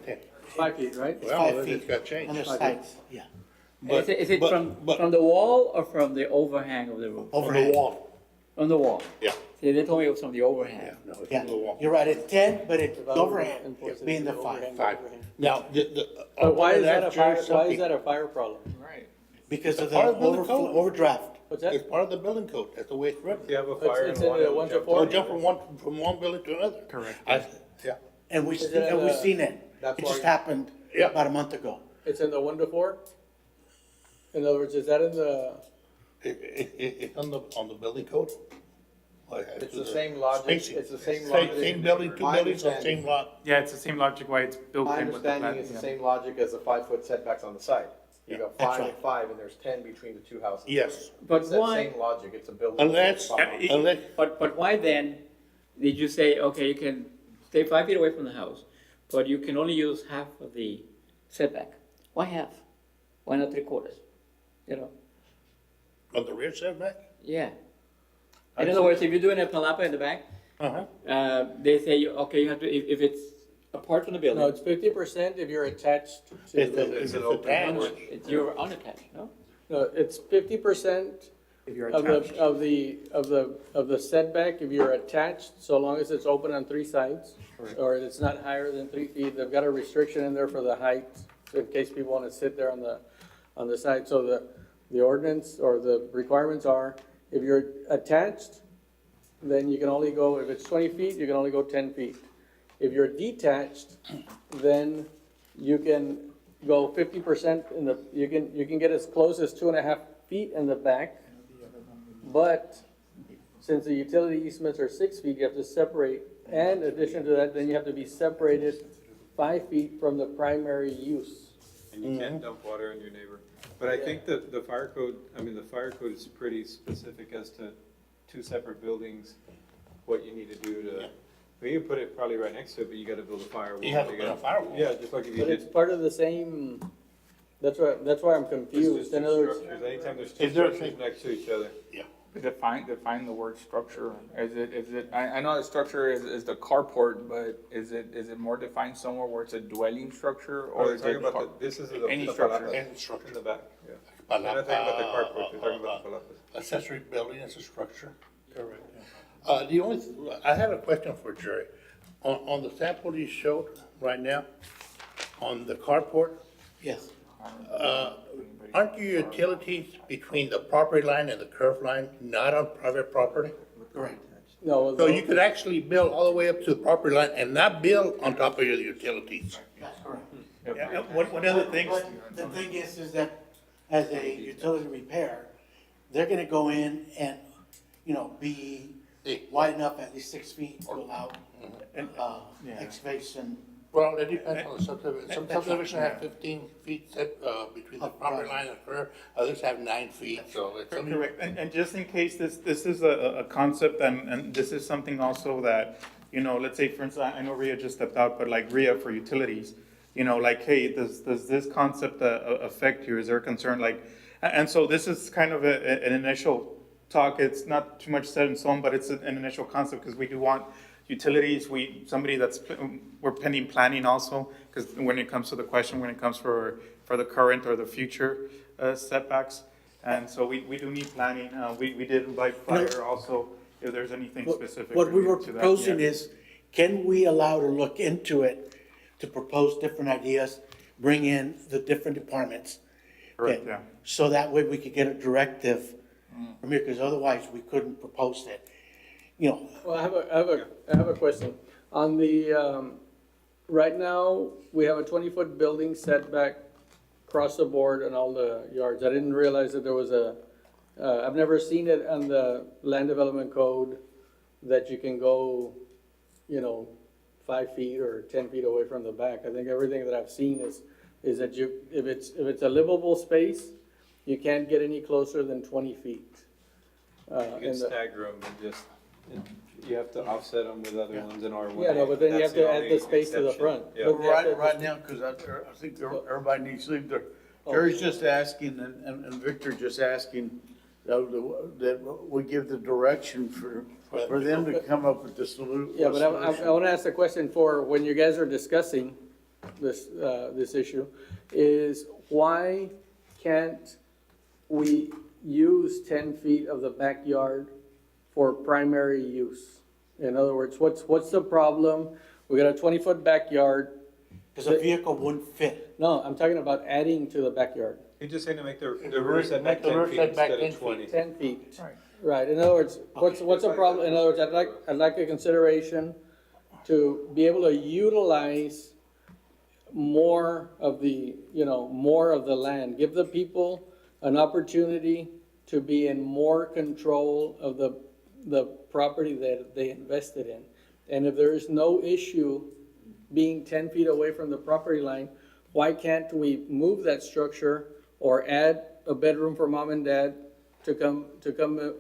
10. 5 feet, right? Well, 5 then feet. it's got And changed. there's sites, yeah, Is it but- from but- the wall or from the overhang of the roof? On the overhead. wall, From the wall. yeah, See, they told me it was from the overhang. yeah, no, it's Yeah, on the wall. you're right, it's 10, but it's If I was overhand, enforcing being the overhang, 5. Now, But why is that a fire, Jerry, why is that a fire problem? Right. Because of the Part of the building overflow, code. overdraft. What's It's that? part of the building code, that's the way it's written. If you have a fire It's in in one, the it'll 1 to jump 4? Don't jump from one building to another. Correct. Yeah, And Is it we've a- seen it. That's It just why- happened Yeah. about a month ago. It's in the 1 to 4? In other words, is that in the, it's on the building code. It's the same logic, Spacing. it's the same Same, logic. same building, two My buildings on the understanding- same lot. Yeah, it's the same logic why it's built My in with the plan. understanding is the yeah. same logic as the 5-foot setbacks on the side. You got That's 5 right. and 5, and there's 10 between the two houses. Yes, But It's that why? same logic, it's a building. unless, unless, But why then did you say, okay, you can stay 5 feet away from the house, but you can only use half of the setback? Why half? Why not 3/4? You know? on the rear setback? Yeah. In other words, if you're doing a palapa in the back, Uh-huh. they say, okay, you have to, if it's apart from the building. no, it's 50% if you're attached to the It's building. it's an open attached. You're unattached, no? No, it's 50% If you're of attached. the setback if you're attached, so long as it's open on 3 sides, or it's not higher than 3 feet. They've got a restriction in there for the height, so in case people want to sit there on the side. So the ordinance or the requirements are, if you're attached, then you can only go, if it's 20 feet, you can only go 10 feet. If you're detached, then you can go 50% you can get as close as 2.5 feet in the back. But since the utility easements are 6 feet, you have to separate, and in addition to that, then you have to be separated 5 feet from the primary use. And you can't dump water on your neighbor. But I think that the fire code is pretty specific as to 2 separate buildings, what you need to do to, well, you can put it probably right next to it, but you gotta build a firewall. You have to put a gotta- firewall. Yeah, just like if you But it's did. part of the same, that's why I'm confused. In other words, Anytime there's 2 Is there a structures thing- next to each other. Define the word structure. Is it, I know the structure is the carport, but is it more defined somewhere where it's a dwelling structure Or or they're is talking it? about this is the. Any the structure. palapas. Any structure. In the back, yeah. They're not talking about the carport, they're talking about the palapas. Accessory building is a structure. Correct. The only, I have a question for Jerry. On the sample you showed right now, on the carport, Yes. aren't your utilities between the property line and the curve line not on private property? Correct. no, So you could actually build all the way up to the property line and not build on top of your utilities? That's correct. Yeah, one other thing, But the thing is that as a utility repair, they're gonna go in and, be wide enough, at least 6 feet to allow, excavation. Well, it depends on the subdivision. Some subdivisions have 15 feet set, between the property line and the curb, others have 9 feet, so it's. Correct, and just in case this is a concept, and this is something also that, let's say, for instance, I know Ria just stepped out, but like Ria for utilities, you know, like, hey, does this concept affect you? Is there a concern? Like, and so this is kind of an initial talk. It's not too much set in stone, but it's an initial concept because we do want utilities. We're pending planning also, because when it comes to the question, when it comes for the current or the future setbacks. And so we do need planning. We did invite prior also, if there's anything specific. What we were related to that. proposing Yeah. is, can we allow to look into it, to propose different ideas, bring in the different departments? Correct, Okay, yeah. So that way we could get a directive from here, because otherwise we couldn't propose that. You know, Well, I have a question. On the, right now, we have a 20-foot building setback across the board in all the yards. I didn't realize that there was I've never seen it on the land development code that you can go, 5 feet or 10 feet away from the back. I think everything that I've seen is that if it's a livable space, you can't get any closer than 20 feet. You can stagger them and just, you have to offset them with other ones in R1. Yeah, no, but then you That's have to add only the space to the exception. front. Yeah. But you have to- Right now, because I think everybody needs to leave there. Terry's just asking, and Victor just asking, that we give the direction for them to come up with the solution. Yeah, but I want to ask the question for when you guys are discussing this issue, is why can't we use 10 feet of the backyard for primary use? In other words, what's the problem? We got a 20-foot backyard. because a vehicle wouldn't fit. No, I'm talking about adding to the backyard. You're just saying to make the rear setback Make the 10 rear feet setback instead 10 of feet. 20. 10 feet. Right, in other words, what's the problem? In other words, I'd like a consideration to be able to utilize more of the, more of the land. Give the people an opportunity to be in more control of the property that they invested in. And if there is no issue being 10 feet away from the property line, why can't we move that structure or add a bedroom for mom and dad to come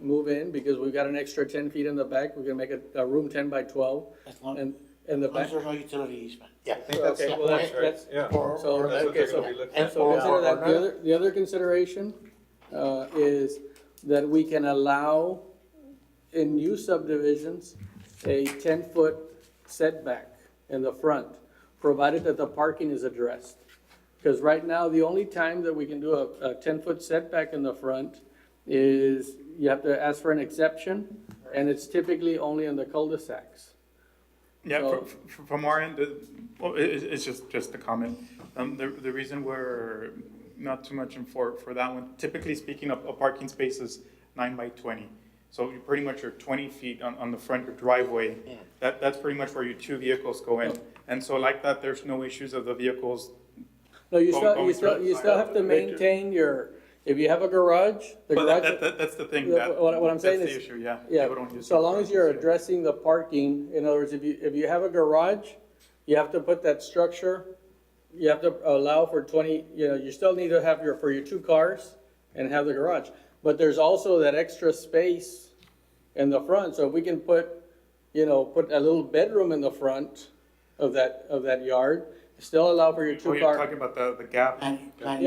move in, because we've got an extra 10 feet in the back, we're gonna make a room 10 by 12, As long and the as long back. as there's no utility easement. Yeah. I think that's Okay, the well, point, right? that's- Yeah. So, That's what okay, they're so, gonna be looking and at. so consider that, or the other consideration, is that we can allow in new subdivisions, a 10-foot setback in the front, provided that the parking is addressed. Because right now, the only time that we can do a 10-foot setback in the front is you have to ask for an exception, and it's typically only in the cul-de-sacs. Yeah, So- from our end, it's just a comment. The reason we're not too much in for that one, typically speaking, a parking space is 9 by 20. So you pretty much are 20 feet on the front, your driveway. That's pretty much where your two vehicles go in. And so like that, there's no issues of the vehicles. No, you Going still have to maintain if you have a garage, the But garage. that's the thing, What I'm saying that's the is, issue, yeah. yeah, People don't use so it long for as you're parking, yeah. addressing the parking, in other words, if you have a garage, you have to put that structure, you have to allow for 20, you still need to have for your two cars and have the garage. But there's also that extra space in the front, so if we can put a little bedroom in the front of that yard, still allow for your Oh, two you're car. talking about the gap. Yeah,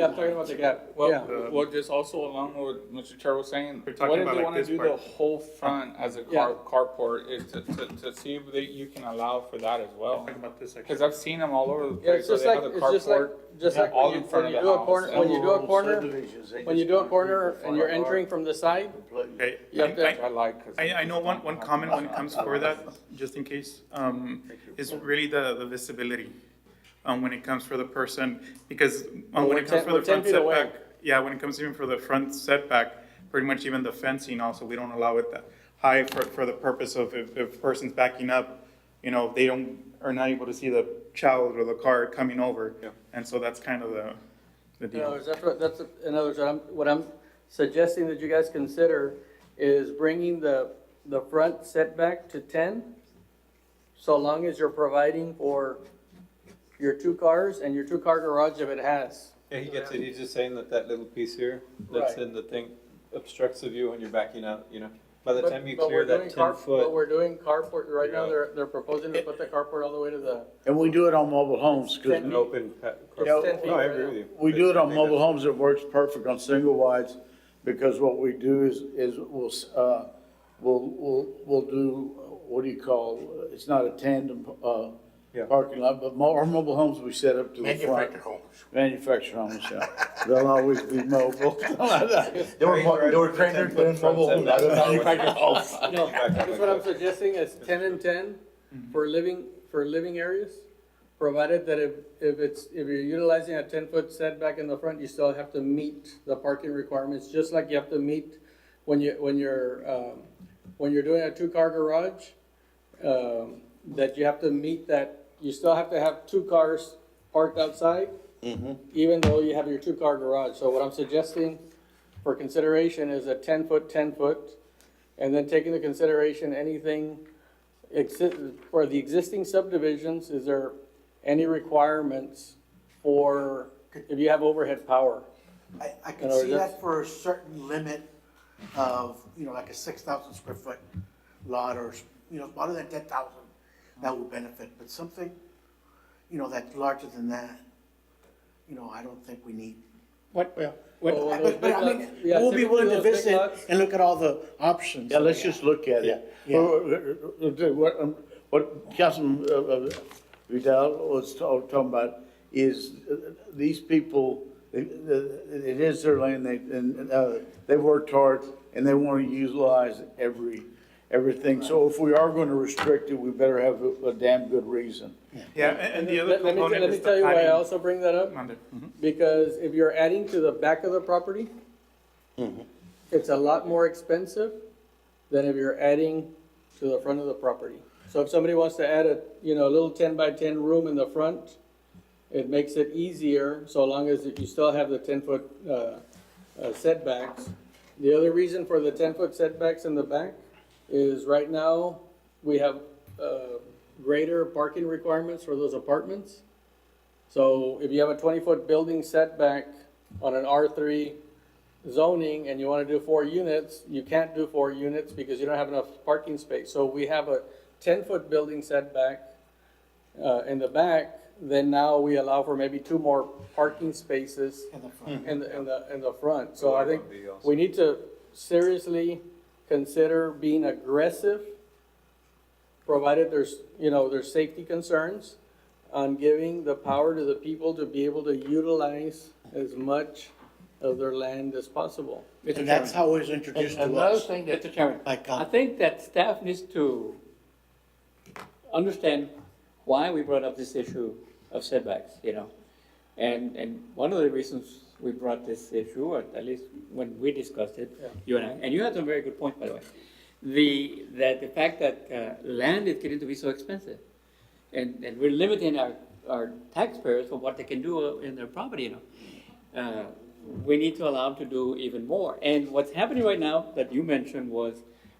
I'm talking about the gap, yeah. Well, just also along with what Mr. Chair was saying, We're talking what if about they like wanna this do part. the whole front as a Yeah. carport, is to see if you can allow for that as well? Talking about this section. Cause I've seen them all over the Yeah, place, where they have the carport. just like all when in you, front when of you the do a house. corner, when you do a corner, when you do a corner and you're entering entering from the side, Okay, you have to, I like, 'cause- I know one comment when it comes for that, just in case, is really the visibility. When it comes for the person, because when we're it comes for we're the 10 front feet away. setback, yeah, when it comes even for the front setback, pretty much even the fencing also, we don't allow it that high for the purpose of if a person's backing up, they are not able to see the child or the car coming over. Yeah. And so that's kind of the in deal. other words, in other words, what I'm suggesting that you guys consider is bringing the front setback to 10, so long as you're providing for your two cars and your two-car garage if it has. Yeah, he gets it. He's just saying that little piece here that's Right. in the thing obstructs the view when you're backing out, By the time you But clear we're that doing 10-foot. But we're doing carport, right now, Yeah. they're proposing to put the carport all the way to the, And we do it on mobile homes, because Ten An open. Yeah, It's 10 feet No, I right agree now. with you. we do it I on think mobile that's- homes, it works perfect on single wides, because what we do is we'll do, what do you call, it's not a tandem, Yeah. parking lot, but our mobile homes we set up to the front. Manufactured homes. Manufactured homes, yeah. They'll always be mobile. They were trained to put in mobile homes, now they're manufactured homes. no, that's what I'm suggesting is 10 and 10 for living areas. Provided that if you're utilizing a 10-foot setback in the front, you still have to meet the parking requirements, just like you have to meet when you're doing a 2-car garage, that you have to meet that, you still have to have 2 cars parked outside, even though you have your 2-car garage. So what I'm suggesting for consideration is a 10-foot, and then take into consideration anything for the existing subdivisions, is there any requirements for, if you have overhead power? I In can other see words, that for a certain limit of, like a 6,000 square foot lot, or, smaller than 10,000, that would benefit. But something, that's larger than that, I don't think we need. What, Oh, what, those But I big mean, lots- yeah, we'll be willing to typically those big visit lots- and look at all the options. Yeah, let's just look at it. Yeah. What Councilman Vidal was talking about is these people, it is their land, they worked hard and they want to utilize everything. So if we are going to restrict it, we better have a damn good reason. Yeah, and the other Let me component tell is the you why I planning. also bring that up. Mande. Because if you're adding to the back of the property, it's a lot more expensive than if you're adding to the front of the property. So if somebody wants to add a little 10 by 10 room in the front, it makes it easier, so long as you still have the 10-foot setbacks. The other reason for the 10-foot setbacks in the back is right now, we have greater parking requirements for those apartments. So if you have a 20-foot building setback on an R3 zoning and you want to do 4 units, you can't do 4 units because you don't have enough parking space. So we have a 10-foot building setback in the back, then now we allow for maybe 2 more parking spaces In the front. in the front. So I think we need to seriously consider being aggressive, provided there's safety concerns, on giving the power to the people to be able to utilize as much of their land as possible. And that's how it was introduced to Another us. thing that, Mr. Chairman, Like, I think that staff needs to understand why we brought up this issue of setbacks, And one of the reasons we brought this issue, or at least when we discussed it, you and I, and you had some very good points, by the way. The fact that land is getting to be so expensive, and we're limiting our taxpayers for what they can do in their property, we need to allow them to do even more. And what's happening right now that you mentioned was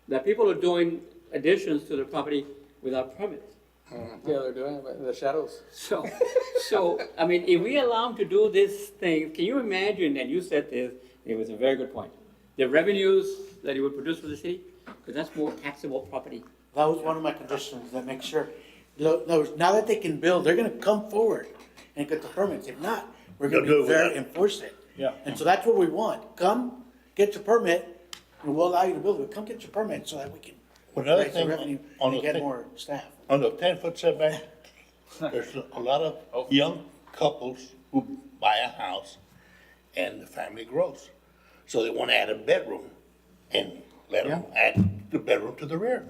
that people are doing additions to their property without permits. Yeah, they're doing it in the shadows. So, I mean, if we allow them to do this thing, can you imagine, and you said this, it was a very good point, the revenues that it would produce for the city? Because that's more taxable property. that was one of my conditions, that make sure, now that they can build, they're gonna come forward and get the permits. If not, we're gonna They'll do be it very without- enforce it. Yeah. And so that's what we want. Come, get your permit, and we'll allow you to build it. Come get your permit so that we can another raise the thing revenue on and the get thing- more staff. on the 10-foot setback, there's a lot of young couples who buy a house and the family grows. So they want to add a bedroom and let them add the bedroom to the rear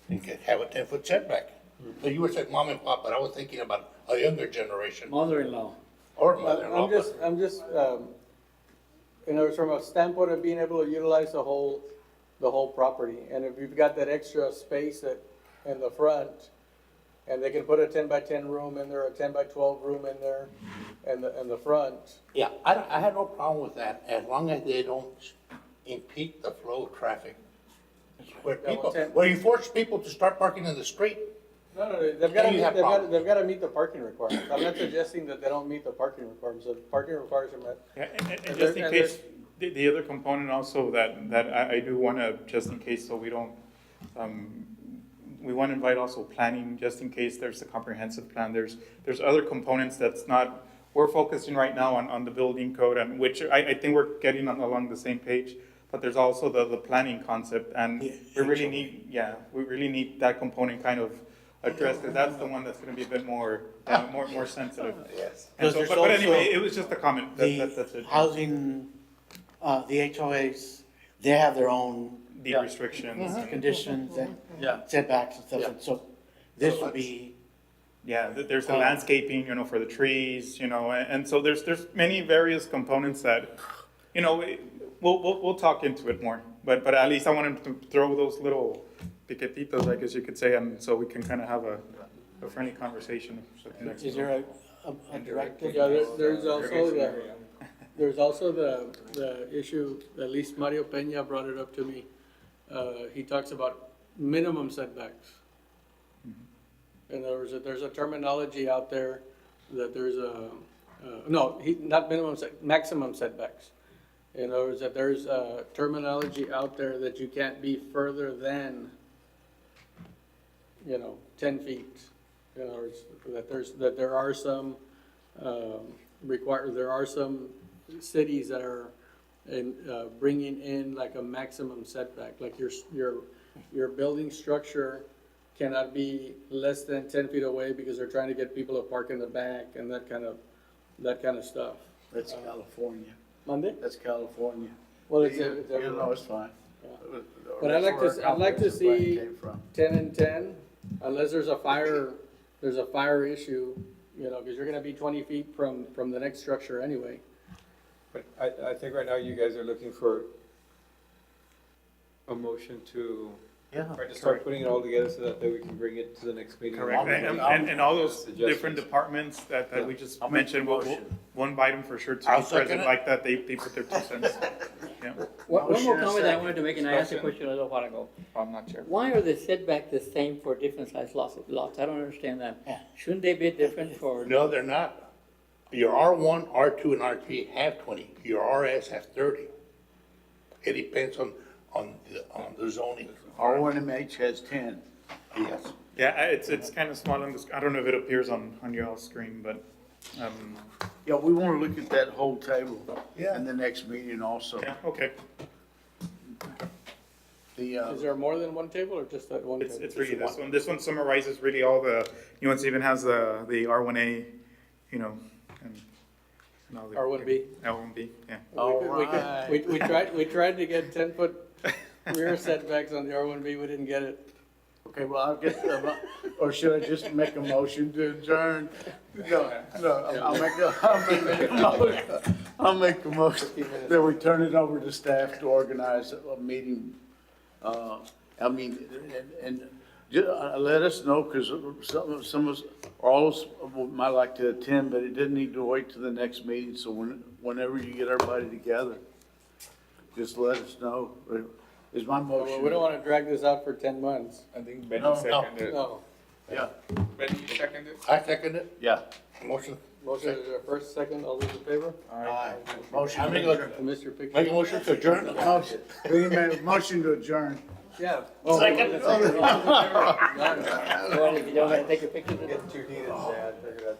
and have a 10-foot setback. So you were saying mom and pop, but I was thinking about a younger generation Mother-in-law. or mother-in-law. I'm just, from a standpoint of being able to utilize the whole property. And if you've got that extra space in the front, and they can put a 10 by 10 room in there, a 10 by 12 room in there, in the front. Yeah, I have no problem with that, as long as they don't impede the flow of traffic. Where you force people to start parking in the street. No, they've Then got you have to, problems. they've got to meet the parking requirements. I'm not suggesting that they don't meet the parking requirements. The parking requirements are met. Yeah, and And just there- in and case, The other component also that I do want to, just in case, so we don't, we want to invite also planning, just in case there's a comprehensive plan. There's other components that's not, we're focusing right now on the building code, and which I think we're getting along the same page, but there's also the planning concept, and we really need that component kind of addressed, because that's the one that's going to be a bit more sensitive. Yes. And so, Because but there's anyway, also it was just a comment. That's The it. housing, the HOAs, they have their own Deed restrictions. conditions and Yeah. setbacks and stuff, Yeah. and so this would be, Yeah, there's the landscaping, for the trees, and so there's many various components that, we'll talk into it more. But at least I wanted to throw those little piquetitos, I guess you could say, and so we can kind of have a friendly conversation. at the next is meeting. there a directive? Yeah, there's also the issue, at least Mario Peña brought it up to me. He talks about minimum setbacks. In other words, that there's a terminology out there that there's not maximum setbacks. In other words, that there's a terminology out there that you can't be further than, 10 feet. In other words, that there are some, there are some cities that are bringing in like a maximum setback, like your building structure cannot be less than 10 feet away because they're trying to get people to park in the back and that kind of stuff. That's California. Monday? That's California. Well, it's It's fine. Yeah. But I'd like to see 10 and 10, unless there's a fire issue, because you're gonna be 20 feet from the next structure anyway. But I think right now you guys are looking for a motion to, or to start putting it all together so that we can bring it to the next meeting. Correct, and all those Suggestions. different departments that we just I'll make mentioned, the we'll motion. one bite them for sure, to I'll be second present it. like that, they put their 2 cents. Yeah. One more Motion and comment that I second. wanted to make, and I asked a question a little while ago. I'm not sure. Why are the setback the same for different size lots? I don't understand that. Yeah. Shouldn't they be different for? No, they're not. Your R1, R2, and R3 have 20. Your RS has 30. It depends on the zoning. R1MH has 10. Yes. Yeah, it's kind of small on this, I don't know if it appears on your screen, but, Yeah, we want to look at that whole table Yeah. in the next meeting also. yeah, okay. Is there more than one table or just that one table? It's really this one. This one summarizes really all the nuance, even has the R1A, and all the. R1B. R1B, yeah. We tried to get 10-foot rear setbacks on the R1B, we didn't get it. Okay, well, I'll get, or should I just make a motion to adjourn? No, I'll make a motion that we turn it over to staff to organize a meeting. Let us know, because some of us, all of us might like to attend, but it didn't need to wait till the next meeting, so whenever you get everybody together, just let us know. Is my Well, motion? we don't want to drag this out for 10 months. I think Benny No, seconded it. No. Yeah, Benny, you seconded it? I second it. yeah. Motion. Motion is our first, second, all those in favor? Aye. Motion. I make a, Mr. Pickett? make a motion to adjourn. Motion. We made a motion to adjourn. Yeah. Second. Well, if you don't want to take a picture. Get 2 heated, I figured